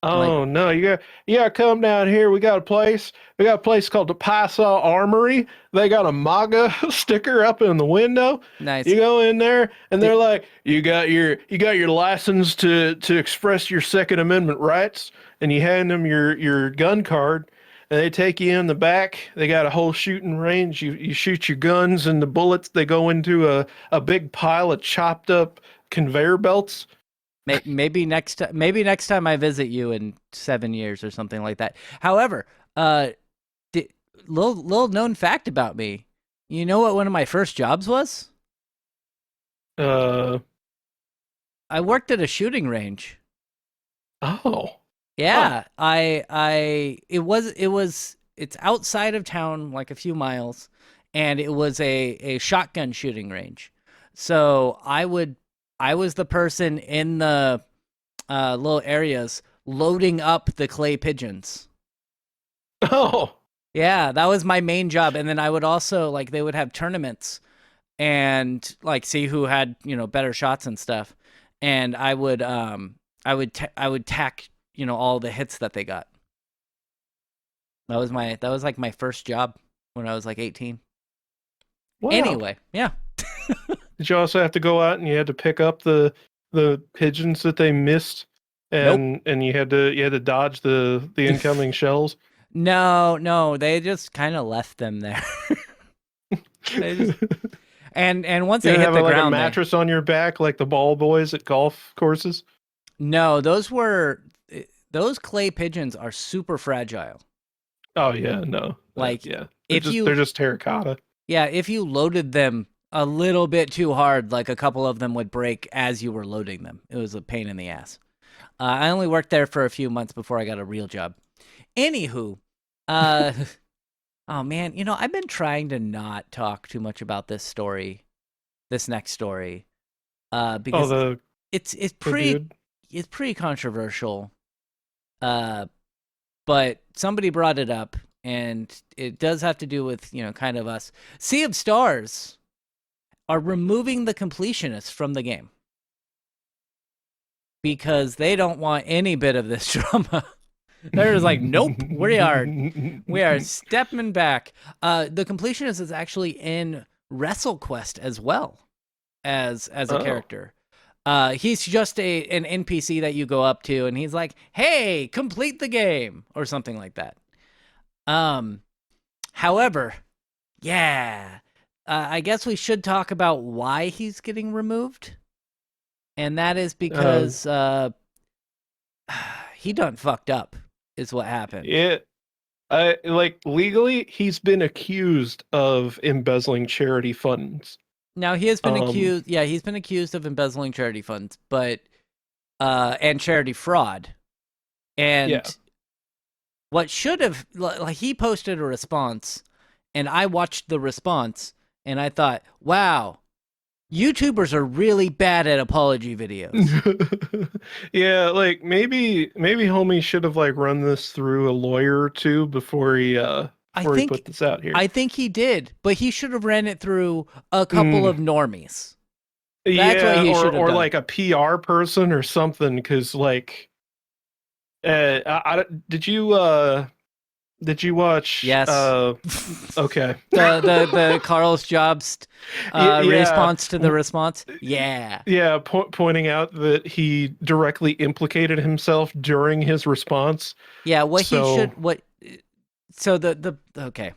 Like, Oh no, you gotta come down here. We got a place. We got a place called the Paisa Armory. They got a MAGA sticker up in the window. nice. You go in there and Di- they're like, you got your license to express your Second Amendment rights, and you hand them your gun card, and they take you in the back. They got a whole shooting range. You shoot your guns, and the bullets they go into a big pile of chopped up conveyor belts. maybe next time I visit you in 7 years or something like that. However, uh, little known fact about me. You know what one of my first jobs was? Uh I worked at a shooting range. oh. Huh. Yeah, it's outside of town, like a few miles, and it was a shotgun shooting range. So I was the person in the little areas loading up the clay pigeons. Oh. Yeah, that was my main job. And then I would also like they would have tournaments and like see who had, better shots and stuff. And I would tack, all the hits that they got. That was like my first job when I was like 18. Wow. Anyway, yeah. Did you also have to go out and you had to pick up the pigeons that they missed, Nope. and you had to dodge the incoming shells? No, they just kind of left them there. They just and once You they didn't hit have the like a ground, they mattress on your back like the ball boys at golf courses? no, those clay pigeons are super fragile. Oh yeah, no. Like Yeah. They're if just they're you just terracotta. yeah, if you loaded them a little bit too hard, like a couple of them would break as you were loading them. It was a pain in the ass. I only worked there for a few months before I got a real job. Anywho, uh, oh man, I've been trying to not talk too much about this next story, Oh, because the it's the pretty dude. it's pretty controversial. Uh, but somebody brought it up, and it does have to do with kind of us. Sea of Stars are removing the completionists from the game because they don't want any bit of this drama. They're just like, nope, we are stepping back. The completionist is actually in WrestleQuest as well as a Oh. character. He's just an NPC that you go up to, and he's like, "Hey, complete the game," or something like that. Um, However, yeah, I guess we should talk about why he's getting removed, and that is Uh because he done fucked up, is what happened. yeah. Like legally he's been accused of embezzling charity funds. Now he has been Um accused. Yeah, he's been accused of embezzling charity funds, but and charity fraud. yeah. And what should have like he posted a response, and I watched the response, and I thought, wow, YouTubers are really bad at apology videos. Yeah, like maybe homie should have like run this through a lawyer or two I before he think put this out here. I think he did, but he should have ran it through a couple Mm, of normies. That's what yeah, he or should have or done. like a PR person or something, because like did you watch Yes. okay. The Carl's Jobs Yeah, response to the response. Yeah. yeah, pointing out that he directly implicated himself during his response. Yeah, what he So, should what so the okay.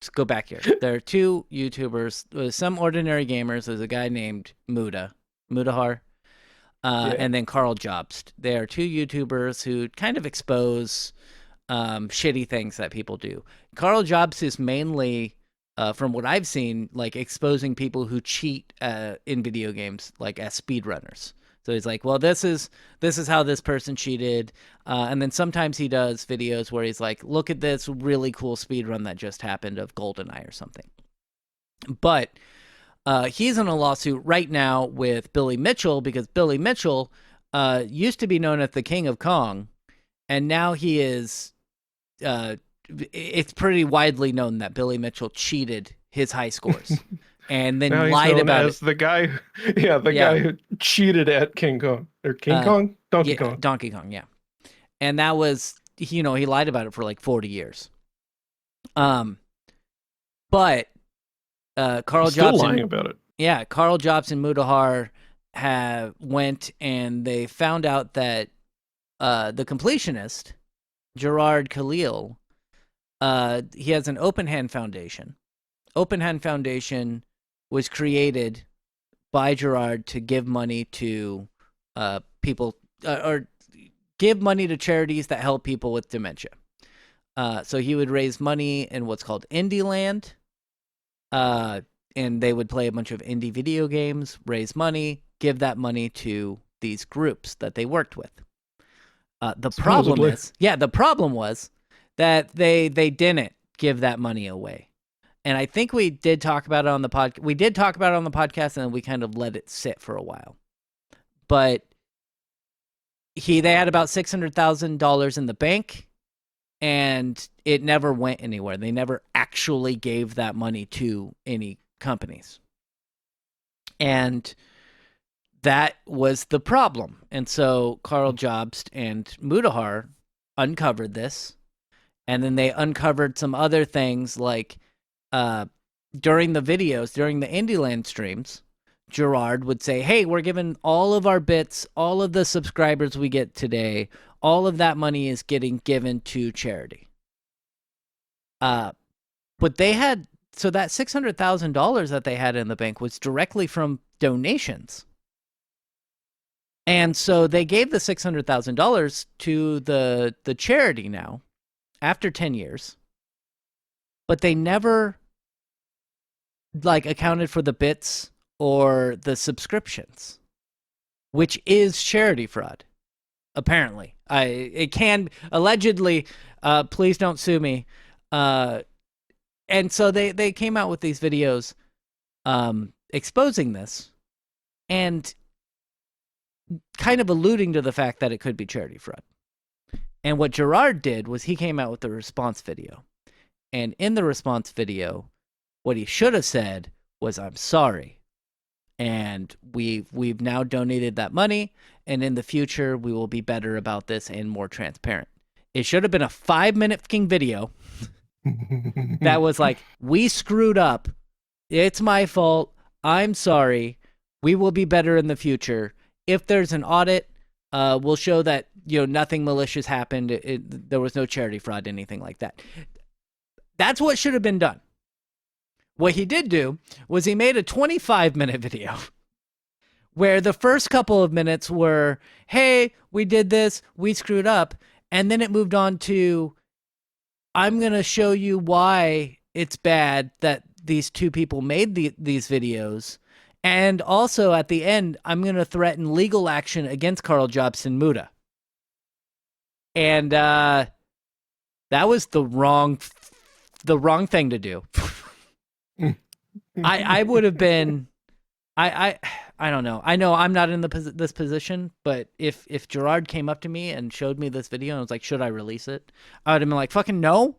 Let's go back here. There are two YouTubers, some ordinary gamers. There's a guy named Mudahar, yeah. and then Carl Jobst. They are two YouTubers who kind of expose shitty things that people do. Carl Jobst is mainly, from what I've seen, like exposing people who cheat in video games, like as speedrunners. So he's like, well, this is how this person cheated, and then sometimes he does videos where he's like, look at this really cool speed run that just happened of GoldenEye or something. But he's in a lawsuit right now with Billy Mitchell because Billy Mitchell used to be known as the King of Kong, and now he is. Uh, it's pretty widely known that Billy Mitchell cheated his high scores, and then Now he's lied known about it. as the guy, yeah, the Yeah. guy who cheated at King Kong or King Uh, Kong, Donkey yeah, Kong. Donkey Kong. Yeah, and that was he lied about it for like 40 years. Um, but Carl He's still Jobs lying and about it. yeah, Carl Jobs and Mudahar have went and they found out that the completionist Gerard Khalil, he has an open hand foundation. Open Hand Foundation was created by Gerard to give money to people or give money to charities that help people with dementia. So he would raise money in what's called Indie Land, and they would play a bunch of indie video games, raise money, give that money to these groups that they worked with. The problem Supposedly. is, yeah, the problem was that they didn't give that money away. And I think we did talk about it on the podcast. We did talk about it on the podcast, and then we kind of let it sit for a while. But they had about $600,000 in the bank, and it never went anywhere. They never actually gave that money to any companies, and that was the problem. And so Carl Jobst and Mudahar uncovered this, and then they uncovered some other things like during the videos, during the Indieland streams, Gerard would say, hey, we're giving all of our bits, all of the subscribers we get today, all of that money is getting given to charity. But they had, so that $600,000 that they had in the bank was directly from donations. And so they gave the $600,000 to the charity now after 10 years, but they never like accounted for the bits or the subscriptions, which is charity fraud. Apparently, it can allegedly. Please don't sue me. And so they came out with these videos, exposing this, and kind of alluding to the fact that it could be charity fraud. And what Gerard did was he came out with a response video, and in the response video, what he should have said was, "I'm sorry." And we've now donated that money, and in the future we will be better about this and more transparent. It should have been a 5-minute fucking video that was like, we screwed up, it's my fault, I'm sorry, we will be better in the future. If there's an audit, we'll show that nothing malicious happened, there was no charity fraud, anything like that. That's what should have been done. What he did do was he made a 25-minute video where the first couple of minutes were, hey, we did this, we screwed up. And then it moved on to, I'm going to show you why it's bad that these two people made these videos. And also at the end, I'm going to threaten legal action against Carl Jobst and Muda. And that was the wrong thing to do. I would have been, I don't know. I know I'm not in this position, but if Gerard came up to me and showed me this video and was like, should I release it? I would have been like, fucking no.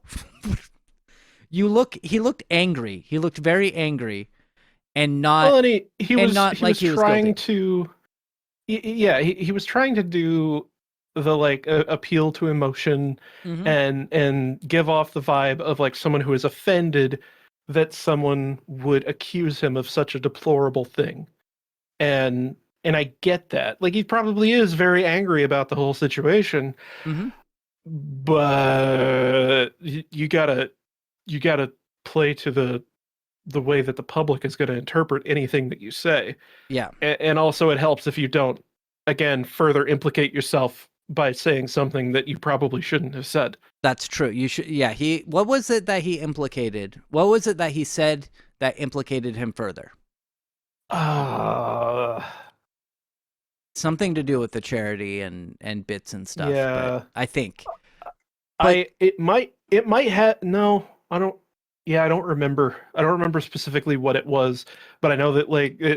He looked angry. He looked very angry, and not, well, and he was not he like was he was trying guilty. to, yeah, he was trying to do the like appeal to emotion Mm-hmm. and give off the vibe of like someone who is offended that someone would accuse him of such a deplorable thing. And I get that. Like he probably is very angry about the whole situation. Mm-hmm. But you gotta play to the way that the public is going to interpret anything that you say. Yeah, And also it helps if you don't, again, further implicate yourself by saying something that you probably shouldn't have said. that's true. You should. Yeah, what was it that he implicated? What was it that he said that implicated him further? Uh, Something to do with the charity and bits and stuff. yeah. But I think. But It might have, no, I don't, yeah, I don't remember. I don't remember specifically what it was, but I know that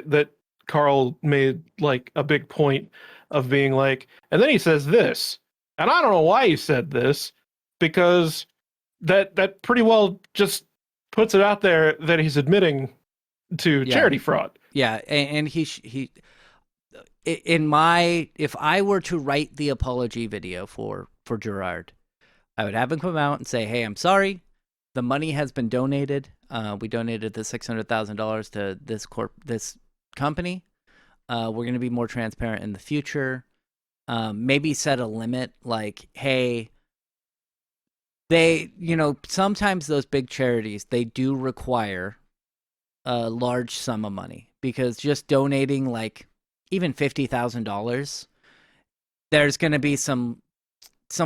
that Carl made like a big point of being like, and then he says this, and I don't know why he said this, because that pretty well just puts it out there that he's admitting to Yeah, charity fraud. yeah, and he in my if I were to write the apology video for Gerard, I would have him come out and say, "Hey, I'm sorry. The money has been donated. We donated the $600,000 to this company. We're going to be more transparent in the future. Maybe set a limit, like, hey, sometimes those big charities, they do require a large sum of money, because just donating like even $50,000, there's going to be some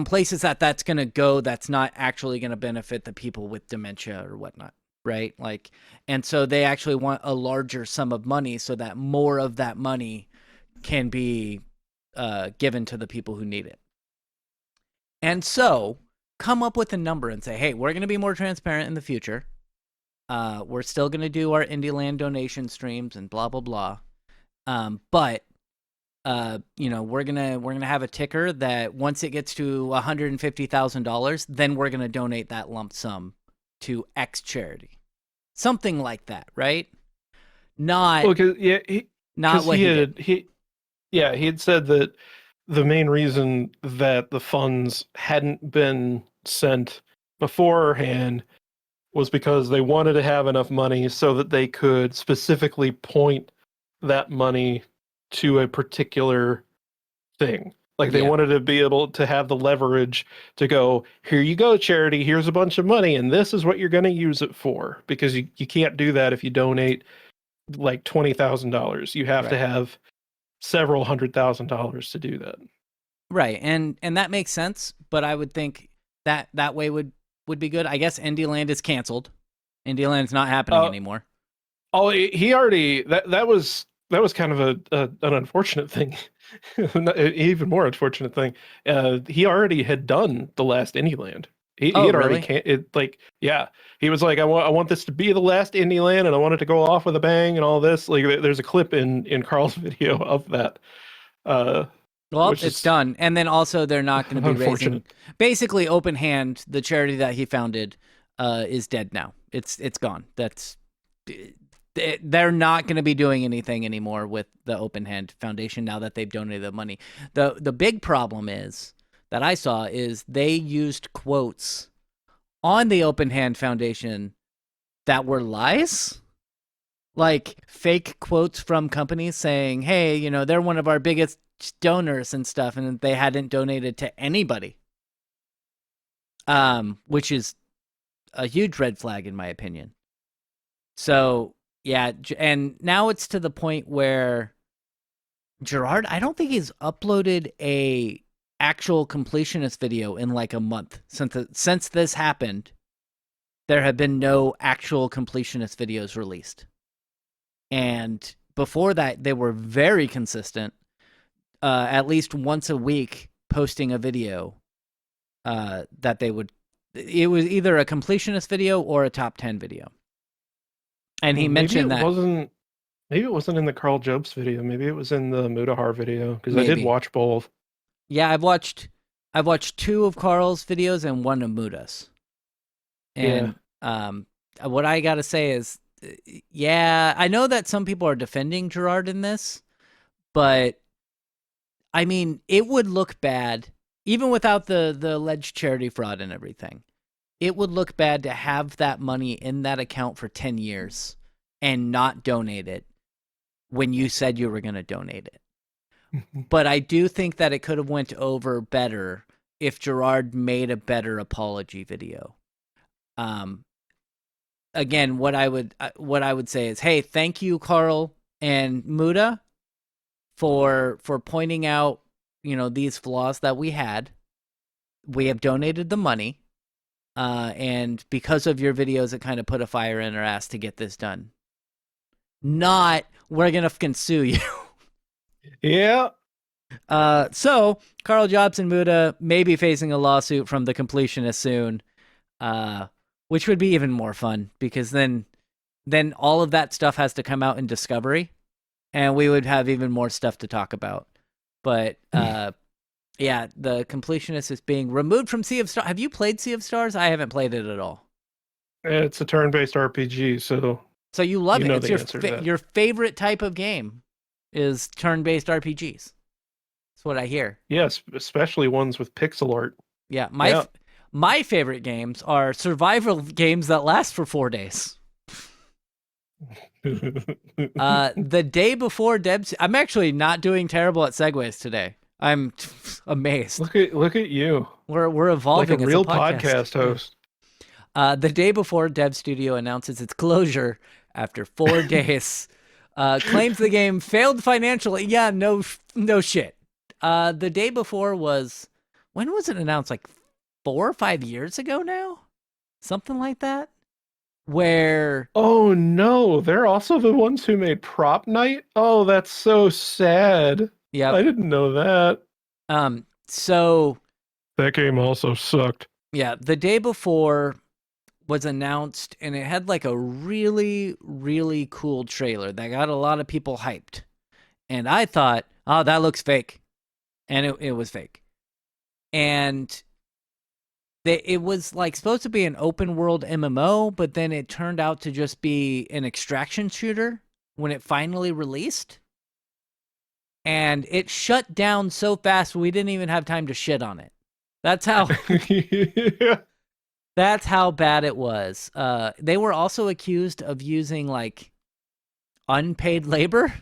places that's going to go that's not actually going to benefit the people with dementia or whatnot, right? Like, and so they actually want a larger sum of money so that more of that money can be given to the people who need it. And so come up with a number and say, hey, we're going to be more transparent in the future. We're still going to do our Indie Land donation streams and blah, blah, blah. But we're gonna have a ticker that once it gets to $150,000, then we're gonna donate that lump sum to X charity, something like that, right? Not Well, not because what he he did. had he had said that the main reason that the funds hadn't been sent beforehand was because they wanted to have enough money so that they could specifically point that money to a particular thing. Like they Yeah, wanted to be able to have the leverage to go, here you go, charity, here's a bunch of money, and this is what you're going to use it for. Because you can't do that if you donate like $20,000. You have to right, have several $100,000 to do that. right, and that makes sense. But I would think that way would be good. I guess Indie Land is canceled. Indie Land's not happening Uh, anymore. oh, he already that was kind of an unfortunate thing. Even more unfortunate thing. He already had done the last Indie Land. He Oh, had already really? can it like yeah. He was like, I want this to be the last Indie Land, and I want it to go off with a bang and all this. Like there's a clip in Carl's video of that, uh, Well, which it's is done. And then also they're not going to be raising, unfortunate. basically Open Hand, the charity that he founded, is dead now. It's gone. They're not going to be doing anything anymore with the Open Hand Foundation now that they've donated the money. The big problem is that I saw is they used quotes on the Open Hand Foundation that were lies, like fake quotes from companies saying, "Hey, they're one of our biggest donors and stuff," and they hadn't donated to anybody. Which is a huge red flag in my opinion. So, yeah, and now it's to the point where Gerard, I don't think he's uploaded a actual completionist video in like a month since this happened. There have been no actual completionist videos released. And before that, they were very consistent, at least once a week, posting a video that they would. It was either a completionist video or a top 10 video. And he Maybe mentioned it that wasn't. Maybe it wasn't in the Carl Jobs video. Maybe it was in the Mudahar video because I did maybe. watch both. Yeah, I've watched two of Carl's videos and one of Muda's. Yeah. And what I got to say is, yeah, I know that some people are defending Gerard in this, but I mean, it would look bad even without the alleged charity fraud and everything. It would look bad to have that money in that account for 10 years and not donate it when you said you were going to donate it. But I do think that it could have went over better if Gerard made a better apology video. Um, Again, what I would say is, hey, thank you, Carl and Muda, for pointing out these flaws that we had. We have donated the money, and because of your videos, it kind of put a fire in our ass to get this done. Not we're gonna fucking sue you. Yeah. So Carl Jobs and Muda may be facing a lawsuit from the completionists soon, uh, which would be even more fun because then all of that stuff has to come out in Discovery, and we would have even more stuff to talk about. But Yeah, the completionist is being removed from Sea of Stars. Have you played Sea of Stars? I haven't played it at all. It's a turn-based RPG, so So you love you it. know It's the answer to that. your favorite type of game is turn-based RPGs. That's what I hear. Yes, especially ones with pixel art. Yeah, Yeah. my favorite games are survival games that last for 4 days. The day before Deb's, I'm actually not doing terrible at segues today. I'm amazed. Look at you. We're Like a evolving as a real podcast. podcast host. The day before Dev Studio announces its closure after 4 days, claims the game failed financially. Yeah, no shit. The day before was, when was it announced? Like 4 or 5 years ago now, something like that. Where, Oh no, they're also the ones who made Prop Night? Oh, that's so sad. yep. I didn't know that. So That game also sucked. yeah, the day before was announced, and it had like a really, really cool trailer that got a lot of people hyped. And I thought, oh, that looks fake. And it was fake. And it was like supposed to be an open world MMO, but then it turned out to just be an extraction shooter when it finally released. And it shut down so fast we didn't even have time to shit on it. That's how Yeah. that's how bad it was. They were also accused of using like unpaid labor.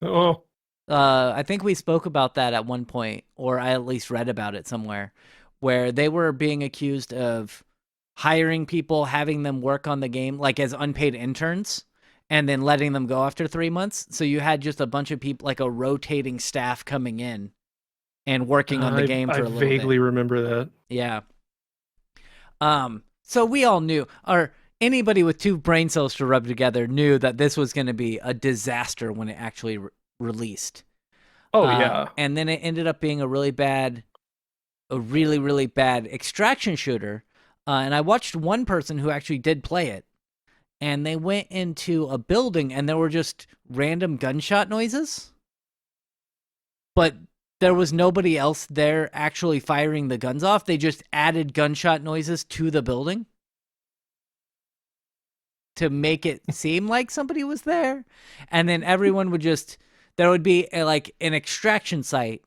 Oh, I think we spoke about that at one point, or I at least read about it somewhere, where they were being accused of hiring people, having them work on the game like as unpaid interns, and then letting them go after 3 months. So you had just a bunch of people, like a rotating staff coming in and working on the game I for a little bit. vaguely remember that. Yeah. So we all knew, or anybody with two brain cells to rub together knew that this was going to be a disaster when it actually released. Oh yeah. And then it ended up being a really bad, a really, really bad extraction shooter. And I watched one person who actually did play it, and they went into a building and there were just random gunshot noises, but there was nobody else there actually firing the guns off. They just added gunshot noises to the building to make it seem like somebody was there. And then everyone would just, there would be like an extraction site,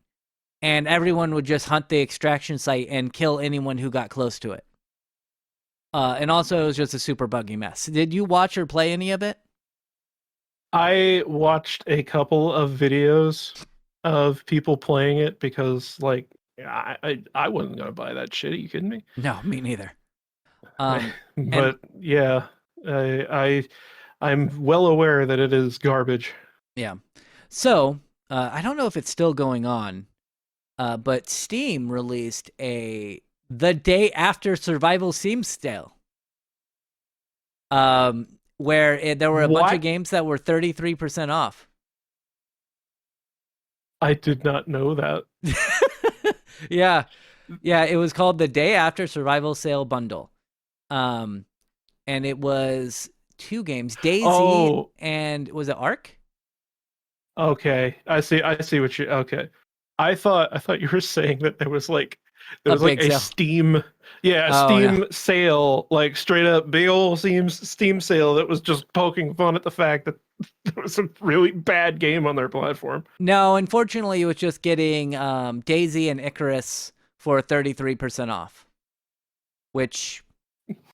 and everyone would just hunt the extraction site and kill anyone who got close to it. And also, it was just a super buggy mess. Did you watch or play any of it? I watched a couple of videos of people playing it because like I wasn't gonna buy that shit. Are you kidding me? No, me neither. And But yeah, I'm well aware that it is garbage. yeah, so I don't know if it's still going on, but Steam released a the day after Survival Steam sale, where there were a bunch of What? games that were 33% off. I did not know that. Yeah, yeah, it was called the Day After Survival Sale Bundle. Um, and it was two games, Daisy Oh, and was it Ark? okay. I see what you okay. I thought you were saying that there A was like big a sale. Steam yeah, a Oh no. Steam sale, like straight up big old Steam sale that was just poking fun at the fact that there was a really bad game on their platform. No, unfortunately, it was just getting Daisy and Icarus for 33% off, which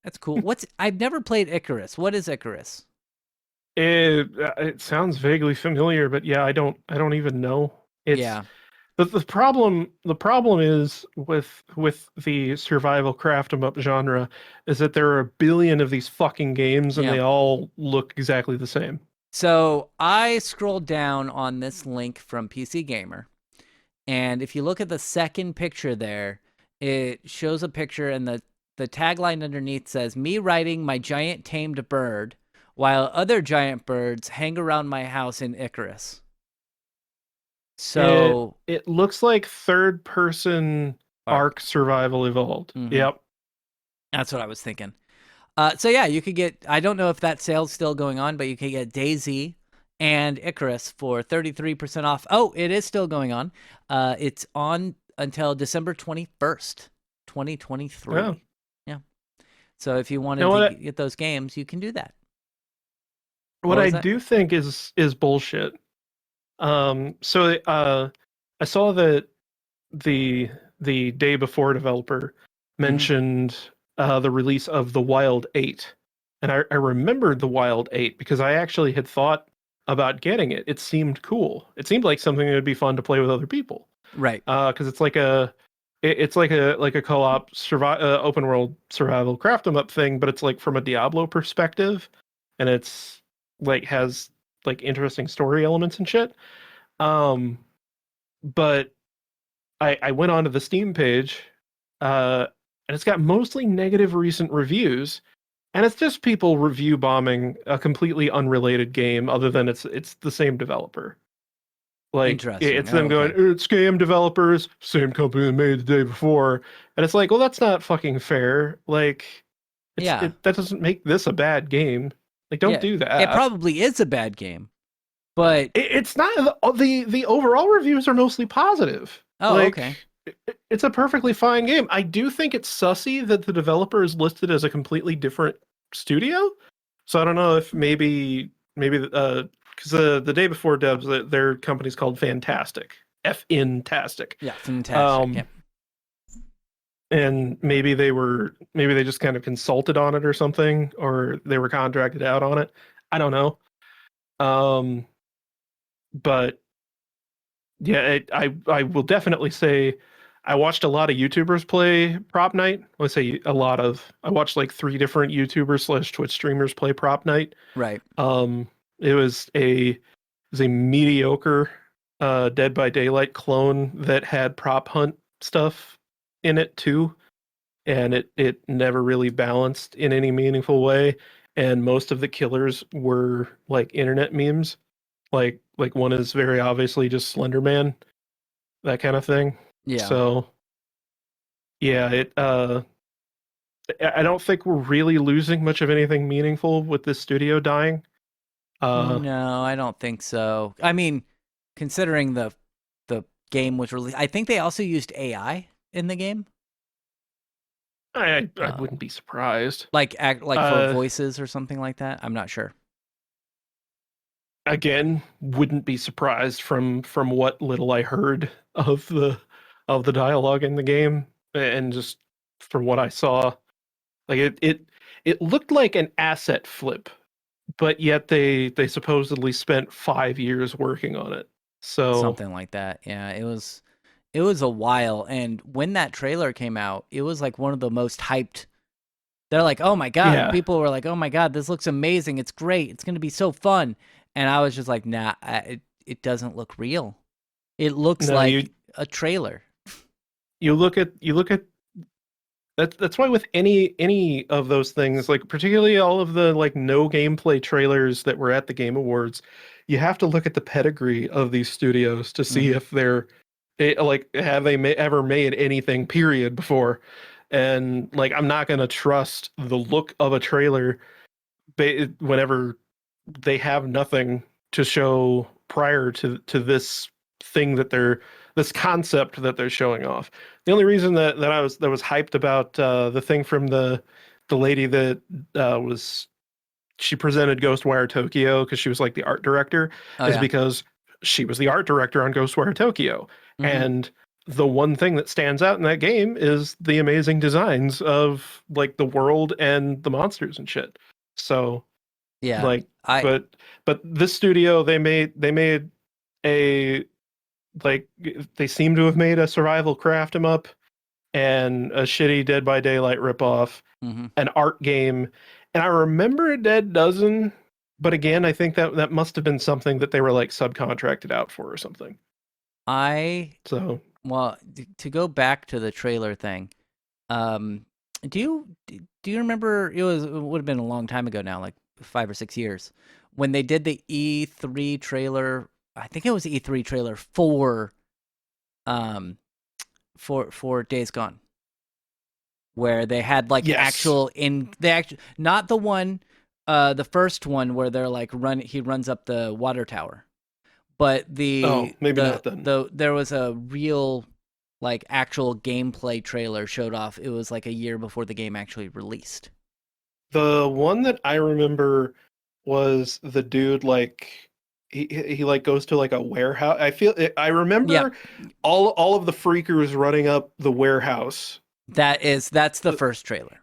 that's cool. I've never played Icarus. What is Icarus? It sounds vaguely familiar, but yeah, I don't even know. It's Yeah, the problem is with the survival craft 'em up genre is that there are a billion of these fucking games and yeah. they all look exactly the same. So I scrolled down on this link from PC Gamer, and if you look at the second picture there, it shows a picture, and the tagline underneath says, "Me riding my giant tamed bird, while other giant birds hang around my house in Icarus." So, It looks like third person Ark. Ark Survival Evolved. Mm-hmm. Yep. That's what I was thinking. So yeah, you could get. I don't know if that sale's still going on, but you could get Daisy and Icarus for 33% off. Oh, it is still going on. It's on until December 21st, Yeah. 2023. Yeah. So if you You know wanted to get those games, you can do that. what What I was that? do think is bullshit. So I saw that the the day before developer Hmm. mentioned the release of the Wild 8. And I remembered the Wild 8 because I actually had thought about getting it. It seemed cool. It seemed like something that would be fun to play with other people. Right. Because it's like it's like a co-op open world survival craft 'em up thing, but it's like from a Diablo perspective, and it's like has like interesting story elements and shit. Um, but I went onto the Steam page, and it's got mostly negative recent reviews, and it's just people review bombing a completely unrelated game, other than it's the same developer. Like Interesting. it's Oh, them going, okay. it's scam developers, same company that made it the day before, and it's like, well, that's not fucking fair. Like, Yeah. that doesn't make this a bad game. Like, don't Yeah. do It that. probably is a bad game, but It's not the overall reviews are mostly positive. oh, Like, okay. it's a perfectly fine game. I do think it's sussy that the developer is listed as a completely different studio. So I don't know if maybe because the day before devs their company's called Fantastic, F-N-tastic. Yeah, fantastic. Um Yeah. and maybe they just kind of consulted on it or something, or they were contracted out on it. I don't know. Um but yeah, I will definitely say I watched a lot of YouTubers play Prop Night. Let's say a lot of. I watched like three different YouTubers slash Twitch streamers play Prop Night. Right. Um, it was a mediocre Dead by Daylight clone that had prop hunt stuff in it too, and it never really balanced in any meaningful way. And most of the killers were like internet memes. Like one is very obviously just Slender Man, that kind of thing. Yeah. So yeah, it I don't think we're really losing much of anything meaningful with this studio dying. Uh No, I don't think so. I mean, considering the game was released, I think they also used AI in the game, I uh, wouldn't be surprised. like act like for Uh voices or something like that. I'm not sure. Again, wouldn't be surprised from what little I heard of the dialogue in the game, and just from what I saw. Like it looked like an asset flip, but yet they supposedly spent 5 years working on it. So Something like that. Yeah, it was a while, and when that trailer came out, it was like one of the most hyped. They're like, "Oh my god." yeah, People were like, "Oh my god, this looks amazing. It's great. It's going to be so fun." And I was just like, "Nah, it doesn't look real. It looks no, like a trailer." you look at that's why with any of those things, like particularly all of the like no gameplay trailers that were at the Game Awards, you have to look at the pedigree of these studios to see Mhm. if they're like have they ever made anything period before. And like I'm not going to trust the look of a trailer whenever they have nothing to show prior to this thing that they're this concept that they're showing off. The only reason that I was hyped about the thing from the lady that was she presented Ghostwire Tokyo because she was like the art director Oh is yeah. because she was the art director on Ghostwire Tokyo. Mhm. And the one thing that stands out in that game is the amazing designs of like the world and the monsters and shit. So Yeah. like I but this studio they made a like they seem to have made a survival craft 'em up and a shitty Dead by Daylight ripoff, Mhm. an art game, and I remember a Dead Dozen, but again, I think that must have been something that they were like subcontracted out for or something. I So well, to go back to the trailer thing. Um do you remember it would have been a long time ago now, like 5 or 6 years, when they did the E3 trailer. I think it was the E3 trailer um for Days Gone, where they had like yes, actual in they actually not the one. The first one where they're like he runs up the water tower. But Oh, maybe not then. there was a real like actual gameplay trailer showed off. It was like a year before the game actually released. The one that I remember was the dude like he like goes to like a warehouse. I Yep. remember all of the freakers running up the warehouse. That's the first trailer.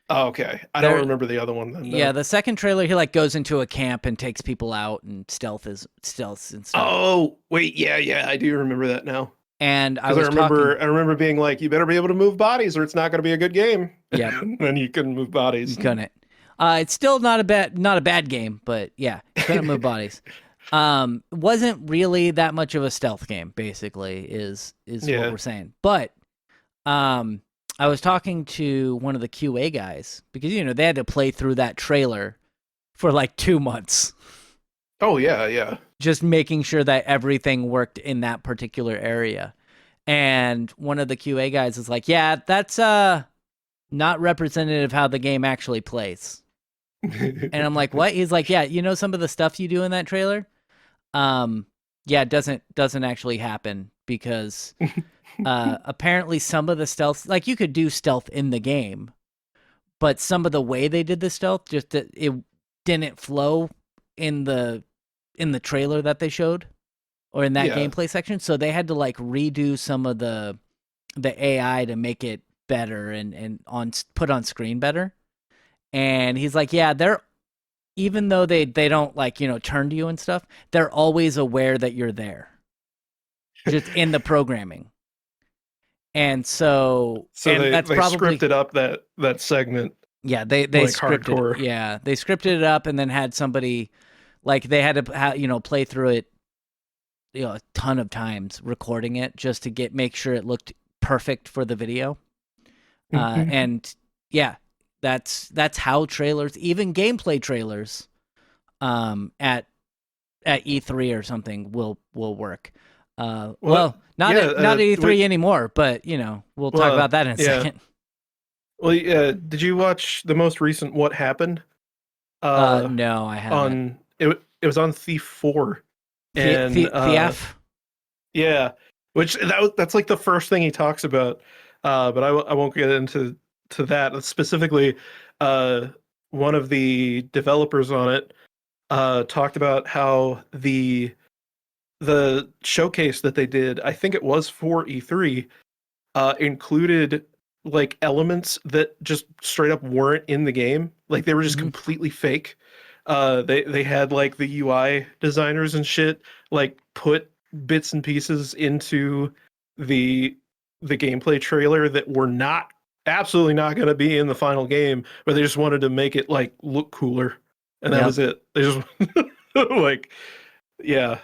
Oh, okay. I don't There remember the other one then Yeah, though. the second trailer he like goes into a camp and takes people out and stealth and stuff. Oh, wait, yeah, yeah, I do remember that now. And I Because was talking, I remember being like, you better be able to move bodies or it's not going to be a good game. yep, And then you couldn't move you bodies. couldn't. It's still not a bad game, but yeah, couldn't move bodies. Wasn't really that much of a stealth game. Basically, is what Yeah. we're saying. But I was talking to one of the QA guys because they had to play through that trailer for like 2 months, Oh yeah, yeah. just making sure that everything worked in that particular area. And one of the QA guys is like, "Yeah, that's not representative of how the game actually plays." And I'm like, "What?" He's like, "Yeah, some of the stuff you do in that trailer, um, yeah, it doesn't actually happen because apparently some of the stealth, like you could do stealth in the game, but some of the way they did the stealth just it didn't flow in the trailer that they showed or in that Yeah. gameplay section, so they had to like redo some of the AI to make it better and put on screen better." And he's like, "Yeah, they're even though they don't like, turn to you and stuff, they're always aware that you're there just in the programming." And so So and they that's they probably scripted up that segment yeah, they like scripted it. hardcore. Yeah, they scripted it up and then had somebody like they had to play through it a ton of times recording it just to make sure it looked perfect for the video. And yeah, that's how trailers, even gameplay trailers, at E3 or something will work. Well, Well, not yeah, at wait, E3 anymore, but we'll talk about that in a yeah. second. Well, did you watch the most recent What Happened? No, I haven't. On it was on Thief 4 and Thief. yeah, which that's like the first thing he talks about. But I won't get into that specifically. Uh, one of the developers on it talked about how the showcase that they did, I think it was for E3, included like elements that just straight up weren't in the game. Like they were just Mm-hmm. completely fake. They had like the UI designers and shit like put bits and pieces into the the gameplay trailer that were not absolutely not going to be in the final game, but they just wanted to make it like look cooler, and that Yep. was it. They just like yeah.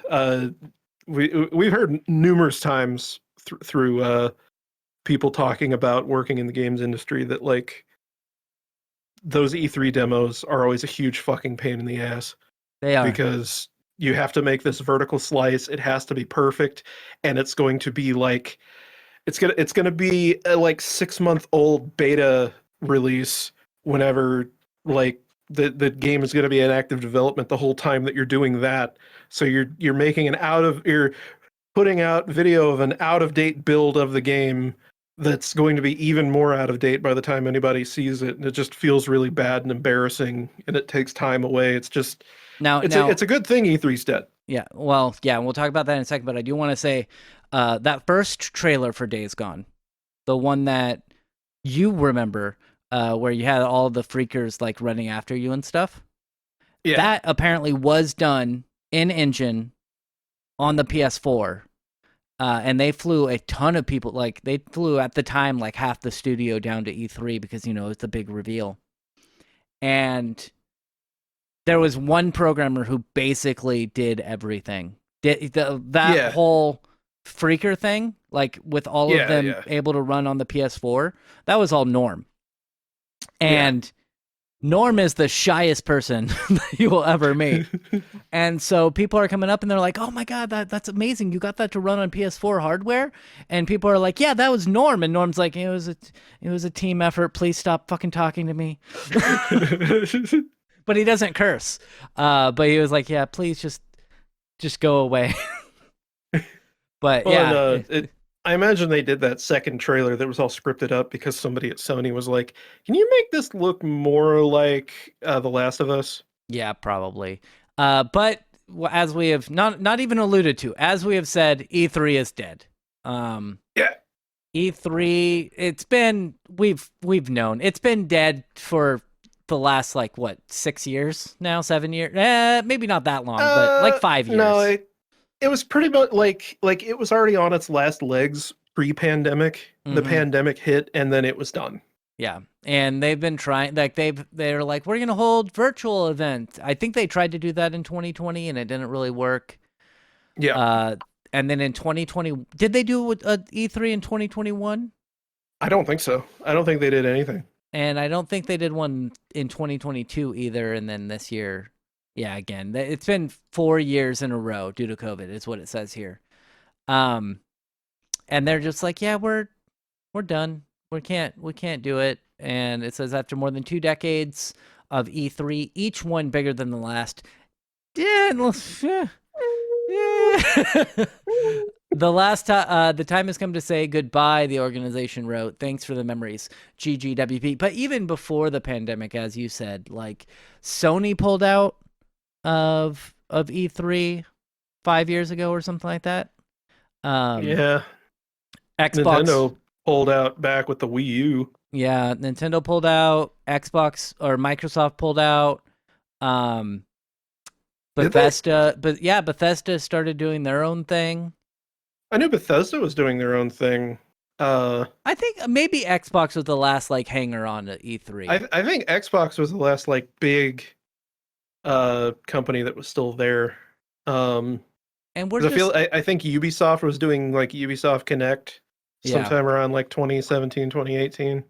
We've heard numerous times through people talking about working in the games industry that like those E3 demos are always a huge fucking pain in the ass They are. because you have to make this vertical slice. It has to be perfect, and it's going to be like it's gonna be a like 6 month old beta release whenever like the game is going to be in active development the whole time that you're doing that. So you're putting out video of an out of date build of the game that's going to be even more out of date by the time anybody sees it, and it just feels really bad and embarrassing, and it takes time away. It's just Now, it's a good thing E3's dead. yeah. Well, yeah, and we'll talk about that in a second. But I do want to say, that first trailer for Days Gone, the one that you remember, where you had all the freakers like running after you and stuff. Yeah, That apparently was done in engine on the PS4. And they flew a ton of people. Like they flew at the time like half the studio down to E3 because it's a big reveal. And there was one programmer who basically did everything. That yeah, whole freaker thing, like with all of yeah, them yeah, able to run on the PS4, that was all Norm. yeah. And Norm is the shyest person that you will ever meet. And so people are coming up and they're like, "Oh my god, that's amazing! You got that to run on PS4 hardware." And people are like, "Yeah, that was Norm." And Norm's like, "It was a team effort. Please stop fucking talking to me." but he doesn't curse. But he was like, yeah, please just go away. But Well, and yeah, I imagine they did that second trailer that was all scripted up because somebody at Sony was like, "Can you make this look more like The Last of Us?" yeah, probably. But as we have not even alluded to, as we have said, E3 is dead. Um, Yeah. E3, it's been we've known it's been dead for the last like what 6 years now, 7 years, maybe not that long, but like Uh, five no, years. it was pretty much like it was already on its last legs pre-pandemic. The Mm-hmm. pandemic hit, and then it was done. Yeah, and they've been trying like they're like we're gonna hold virtual event. I think they tried to do that in 2020 and it didn't really work. Yeah, Uh, and then in 2020, did they do a E3 in 2021? I don't think so. I don't think they did anything. And I don't think they did one in 2022 either. And then this year, yeah, again, it's been 4 years in a row due to COVID, is what it says here. Um, and they're just like, yeah, we're done. We can't do it. And it says after more than 2 decades of E3, each one bigger than the last. Yeah, yeah. The time has come to say goodbye, the organization wrote. Thanks for the memories, GGWP. But even before the pandemic, as you said, like Sony pulled out of E3 5 years ago or something like that. Um, Yeah, Xbox, Nintendo pulled out back with the Wii U. yeah, Nintendo pulled out. Xbox or Microsoft pulled out. Um, Did they? Bethesda started doing their own thing. I knew Bethesda was doing their own thing. I think maybe Xbox was the last like hanger on to E3. I think Xbox was the last like big company that was still there. Um, And we're 'Cause just I think Ubisoft was doing like Ubisoft Connect yeah. sometime around like 2017, 2018.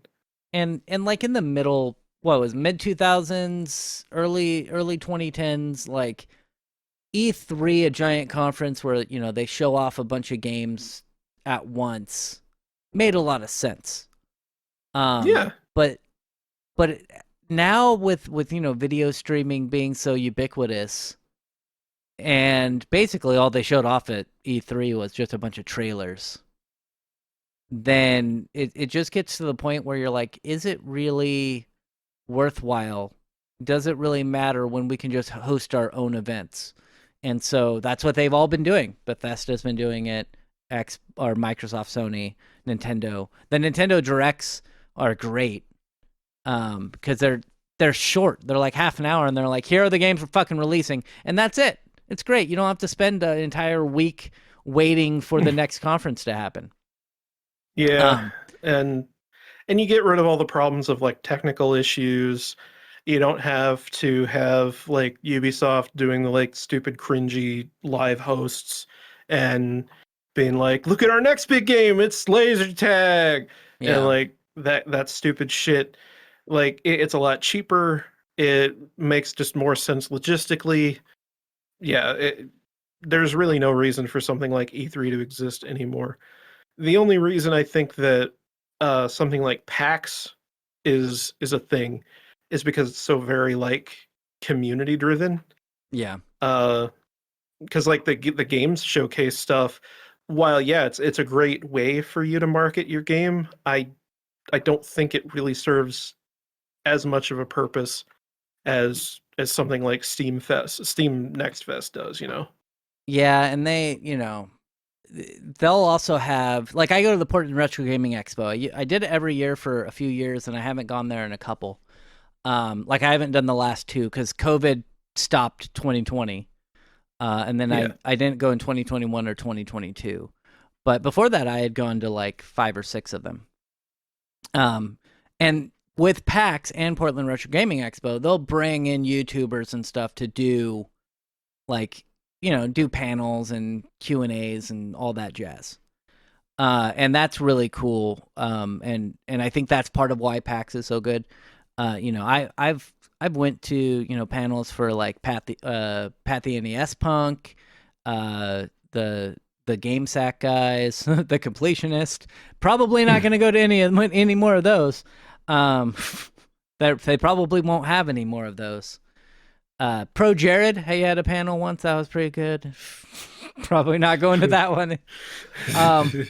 And like in the middle, what was mid 2000s, early 2010s, like E3, a giant conference where, they show off a bunch of games at once, made a lot of sense. Um Yeah. but but now with video streaming being so ubiquitous, and basically all they showed off at E3 was just a bunch of trailers, then it just gets to the point where you're like, is it really worthwhile? Does it really matter when we can just host our own events? And so that's what they've all been doing. Bethesda's been doing it, or Microsoft, Sony, Nintendo. The Nintendo Directs are great, because they're short. They're like half an hour, and they're like, here are the games we're fucking releasing, and that's it. It's great. You don't have to spend an entire week waiting for the next conference to happen. Yeah. Um, And and you get rid of all the problems of like technical issues. You don't have to have like Ubisoft doing the like stupid cringy live hosts and being like, "Look at our next big game, it's laser tag." And yeah, like that stupid shit. Like it's a lot cheaper. It makes just more sense logistically. Yeah, there's really no reason for something like E3 to exist anymore. The only reason I think that something like PAX is a thing is because it's so very like community driven. yeah. Because like the games showcase stuff, while yeah, it's a great way for you to market your game, I don't think it really serves as much of a purpose as something like Steam Next Fest does, you know? Yeah, and they'll also have, like, I go to the Portland Retro Gaming Expo. I did it every year for a few years, and I haven't gone there in a couple. Like I haven't done the last two because COVID stopped 2020, and then I Yeah. I didn't go in 2021 or 2022. But before that, I had gone to like 5 or 6 of them. Um, and with PAX and Portland Retro Gaming Expo, they'll bring in YouTubers and stuff to do like do panels and Q&As and all that jazz. And that's really cool. And I think that's part of why PAX is so good. I've went to panels for like Pat the NES Punk, the Game Sack guys, the Completionist. Probably not going to go to any more of those. Um, they probably won't have any more of those. Pro Jared, he had a panel once that was pretty good. Probably not going to that one. Um,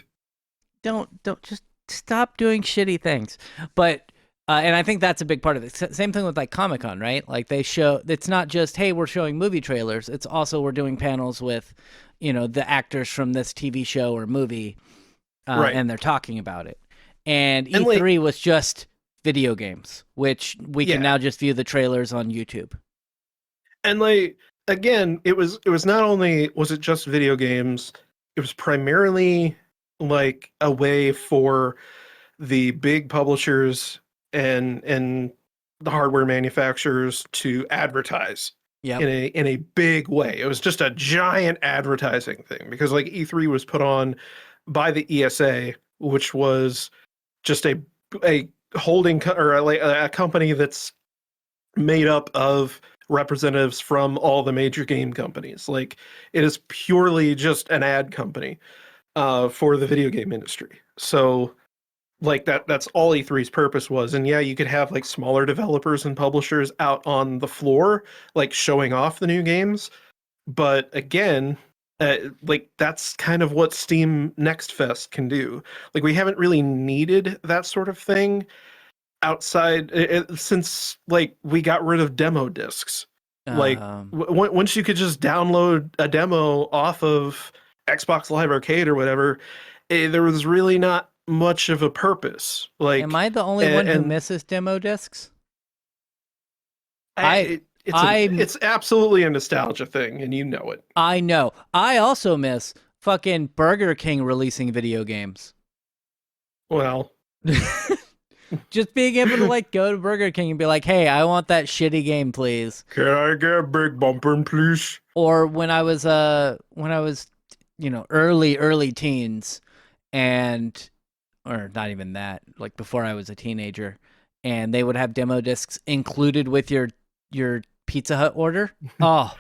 don't just stop doing shitty things. But and I think that's a big part of it. Same thing with like Comic-Con, right? Like they show, it's not just, hey, we're showing movie trailers. It's also we're doing panels with, the actors from this TV show or movie, Right. and they're talking about it. And And like, E3 was just video games, which we can yeah. now just view the trailers on YouTube. And like, again, it was not only was it just video games, it was primarily like a way for the big publishers and the hardware manufacturers to advertise Yep. in a big way. It was just a giant advertising thing because like E3 was put on by the ESA, which was just a holding or a company that's made up of representatives from all the major game companies. Like it is purely just an ad company for the video game industry. So like that's all E3's purpose was. And yeah, you could have like smaller developers and publishers out on the floor like showing off the new games, but again, like that's kind of what Steam Next Fest can do. Like we haven't really needed that sort of thing outside since like we got rid of demo discs. Like Um, once you could just download a demo off of Xbox Live Arcade or whatever, there was really not much of a purpose. am Like I the only one who and misses demo discs? I I, I it's absolutely a nostalgia thing, and you know it. I know. I also miss fucking Burger King releasing video games. Well, Just being able to like go to Burger King and be like, "Hey, I want that shitty game, please." can I get a big bumper, please? Or when I was early teens, and or not even that, like before I was a teenager, and they would have demo discs included with your Pizza Hut order. Oh,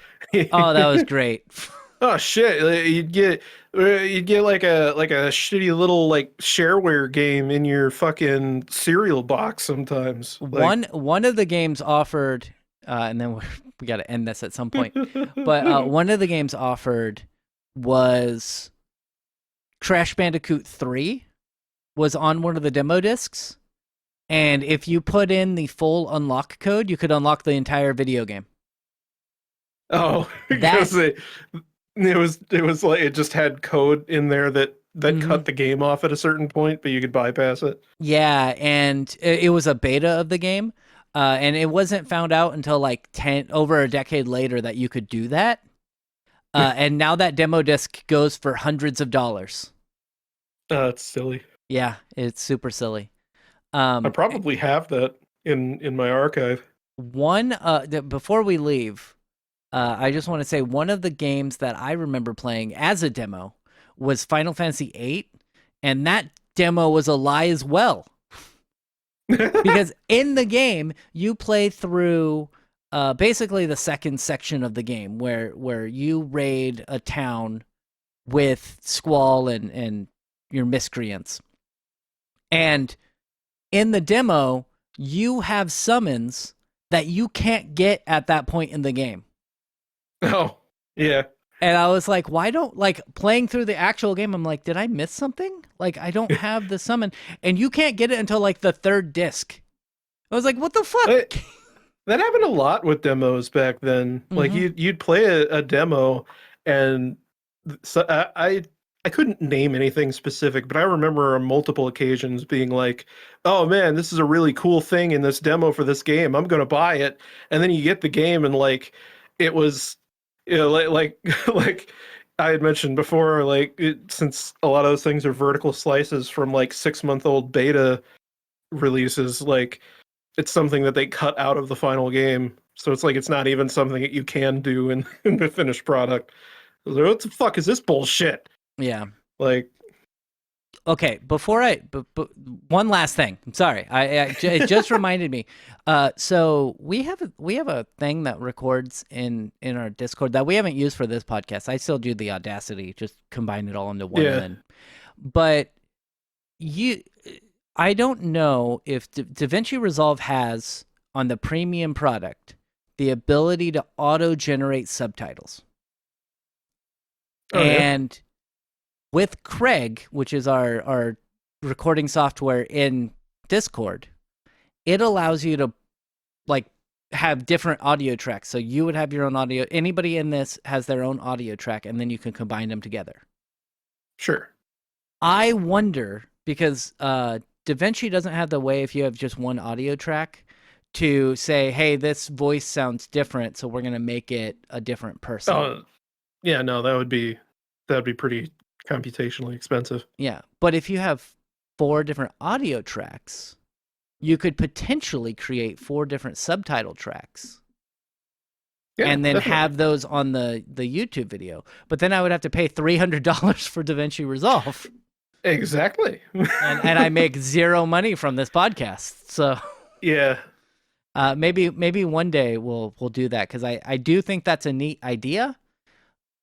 that was great. Oh shit! You'd get like a shitty little like shareware game in your fucking cereal box sometimes. Like, One of the games offered, and then we got to end this at some point. But one of the games offered was Crash Bandicoot 3 was on one of the demo discs, and if you put in the full unlock code, you could unlock the entire video game. oh, That because it was like it just had code in there that mhm. cut the game off at a certain point, but you could bypass it. Yeah, and it was a beta of the game, and it wasn't found out until like over a decade later that you could do that. And now that demo disc goes for hundreds of dollars. It's silly. Yeah, it's super silly. I Um, probably have that in my archive. before we leave, I just want to say one of the games that I remember playing as a demo was Final Fantasy VIII, and that demo was a lie as well. Because in the game, you play through basically the second section of the game where you raid a town with Squall and your miscreants. And in the demo, you have summons that you can't get at that point in the game. Oh, yeah. And I was like, why don't, like, playing through the actual game, I'm like, did I miss something? Like, I don't have the summon. And you can't get it until, like, the third disc. I was like, what the That, fuck? that happened a lot with demos back then. Like hmm you'd play a demo, and so I couldn't name anything specific, but I remember on multiple occasions being like, "Oh man, this is a really cool thing in this demo for this game. I'm gonna buy it." And then you get the game, and like it was, like I had mentioned before, since a lot of those things are vertical slices from like 6-month-old beta releases, like it's something that they cut out of the final game. So it's like it's not even something that you can do in, in the finished product. I was like, what the fuck is this bullshit? Yeah. Like, Okay, before one last thing. I'm sorry. It just reminded me. So we have a thing that records in our Discord that we haven't used for this podcast. I still do the Audacity, just combine it all into one, and yeah. then. But you, I don't know if DaVinci Resolve has on the premium product the ability to auto-generate subtitles. Oh yeah. And with Craig, which is our recording software in Discord, it allows you to like have different audio tracks. So you would have your own audio. Anybody in this has their own audio track, and then you can combine them together. Sure. I wonder because DaVinci doesn't have the way if you have just one audio track to say, hey, this voice sounds different, so we're gonna make it a different person. Oh yeah, no, that'd be pretty computationally expensive. Yeah. But if you have 4 different audio tracks, you could potentially create 4 different subtitle tracks. Yeah, and then definitely. have those on the YouTube video. But then I would have to pay $300 for DaVinci Resolve. Exactly. and I make zero money from this podcast. So yeah. maybe one day we'll do that because I do think that's a neat idea.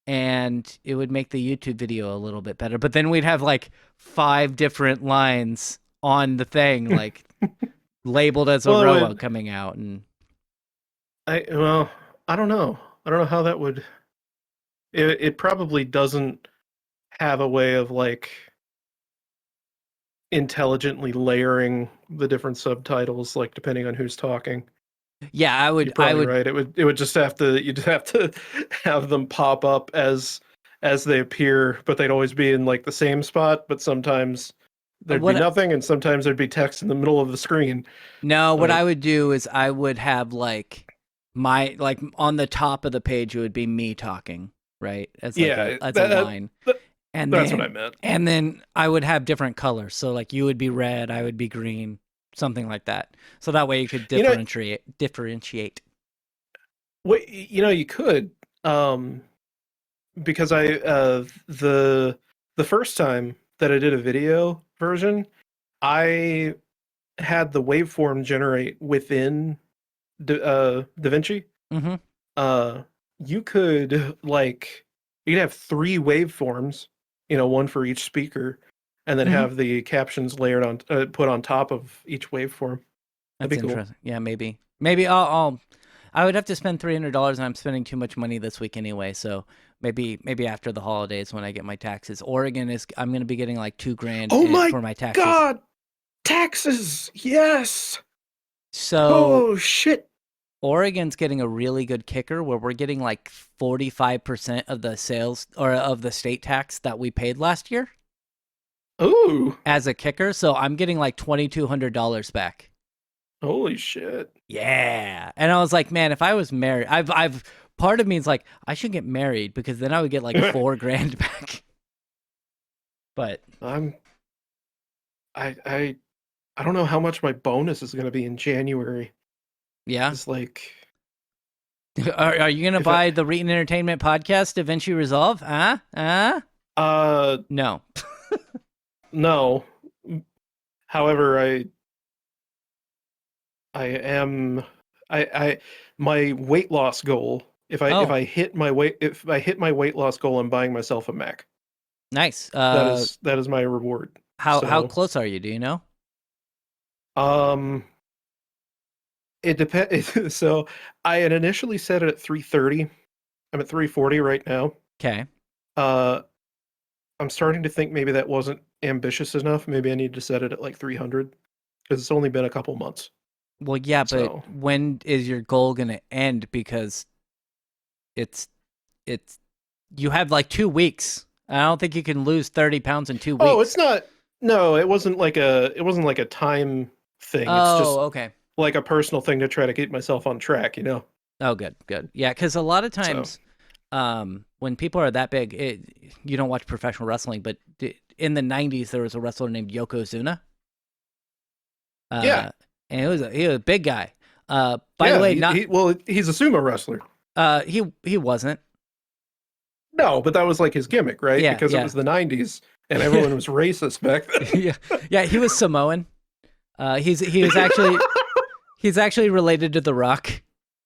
And it would make the YouTube video a little bit better. But then we'd have like 5 different lines on the thing, like labeled as a row coming out. And I don't know. I don't know how that would. It probably doesn't have a way of like intelligently layering the different subtitles, like depending on who's talking. Yeah, I would. You're probably right. It would just have to. You'd have to have them pop up as they appear, but they'd always be in like the same spot. But sometimes there'd be nothing, and sometimes there'd be text in the middle of the screen. No, what I would do is I would have like on the top of the page it would be me talking, right? As like a line. And that's what I meant. And then I would have different colors. So like you would be red, I would be green, something like that. So that way you could differentiate. Well, you could, because the first time that I did a video version, I had the waveform generate within DaVinci. Mm-hmm. You could you could have 3 waveforms, one for each speaker, and then have the captions layered on, put on top of each waveform. That'd be interesting. Cool. Yeah, maybe I would have to spend $300, and I'm spending too much money this week anyway. So maybe after the holidays when I get my taxes. Oregon I'm going to be getting like $2,000 for my taxes. God, taxes! Yes. So oh shit. Oregon's getting a really good kicker where we're getting like 45% of the sales or of the state tax that we paid last year. Ooh. As a kicker, so I'm getting like $2,200 back. Holy shit. Yeah. And I was like, man, if I was married, I've part of me is like, I should get married because then I would get like $4,000 back. But I don't know how much my bonus is going to be in January. Yeah. It's like, are you going to buy the Reetin Entertainment podcast, DaVinci Resolve? No. No. However, my weight loss goal. If I hit my weight loss goal, I'm buying myself a Mac. Nice. That is my reward. How close are you? Do you know? It depends. So I had initially set it at 330. I'm at 340 right now. Okay. I'm starting to think maybe that wasn't ambitious enough. Maybe I need to set it at like 300 because it's only been a couple months. Well, yeah, but when is your goal going to end? Because it's you have like 2 weeks. I don't think you can lose 30 pounds in 2 weeks. Oh, it's not. No, it wasn't like a time thing. Oh, it's just okay. Like a personal thing to try to keep myself on track, Oh, good. Yeah, because a lot of times, when people are that big, you don't watch professional wrestling, but in the 90s there was a wrestler named Yokozuna. Yeah, and he was a big guy. By the way, he's a sumo wrestler. He wasn't. No, but that was like his gimmick, right? Yeah, because it was the 90s and everyone was racist back then. yeah, he was Samoan. He's actually related to The Rock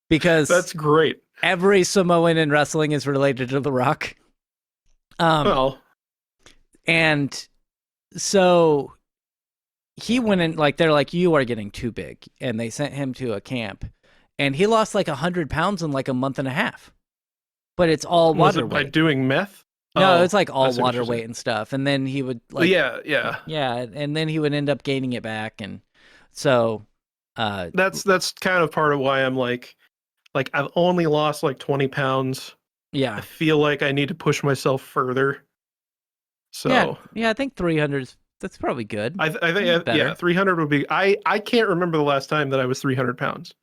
because that's great. Every Samoan in wrestling is related to The Rock. And so he went in, like, they're like, you are getting too big. And they sent him to a camp. and he lost like 100 pounds in like a month and a half. But it's all Was water it by weight. doing meth? No, Oh, it's like I all see what water you're weight saying. and stuff. And then he would Well, like, yeah. yeah, and then he would end up gaining it back. And so, uh, That's kind of part of why I'm like I've only lost like 20 pounds. I yeah, feel like I need to push myself further. yeah, So yeah. I think 300. That's probably good. I That's think yeah, better. 300 would be. I can't remember the last time that I was 300 pounds.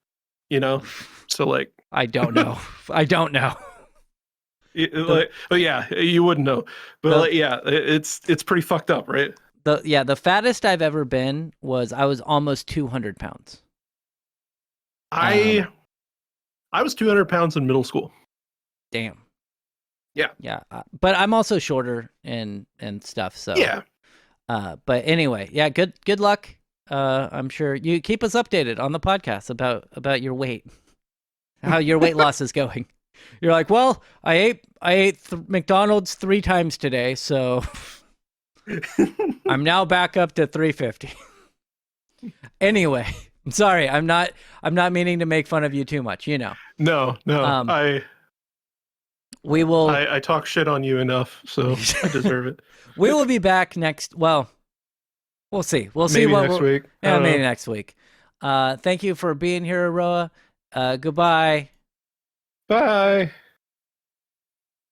You know, so like I don't know. I don't know. The but yeah, you wouldn't know. But the like, yeah, it's pretty fucked up, right? the fattest I've ever been was I was almost 200 pounds. I I was 200 pounds in middle school. Damn. Yeah, Yeah, but I'm also shorter and stuff. So, yeah. but anyway, yeah. Good luck. I'm sure you keep us updated on the podcast about your weight, how your weight loss is going. You're like, well, I ate McDonald's 3 times today, so I'm now back up to 350. Anyway, I'm sorry. I'm not meaning to make fun of you too much. No, no. Um, we will I talk shit on you enough, so I deserve it. we will be back next. Well, we'll see. We'll see Maybe what next we're. week. I Yeah, don't maybe know. next week. Thank you for being here, Aroa. Goodbye. Bye.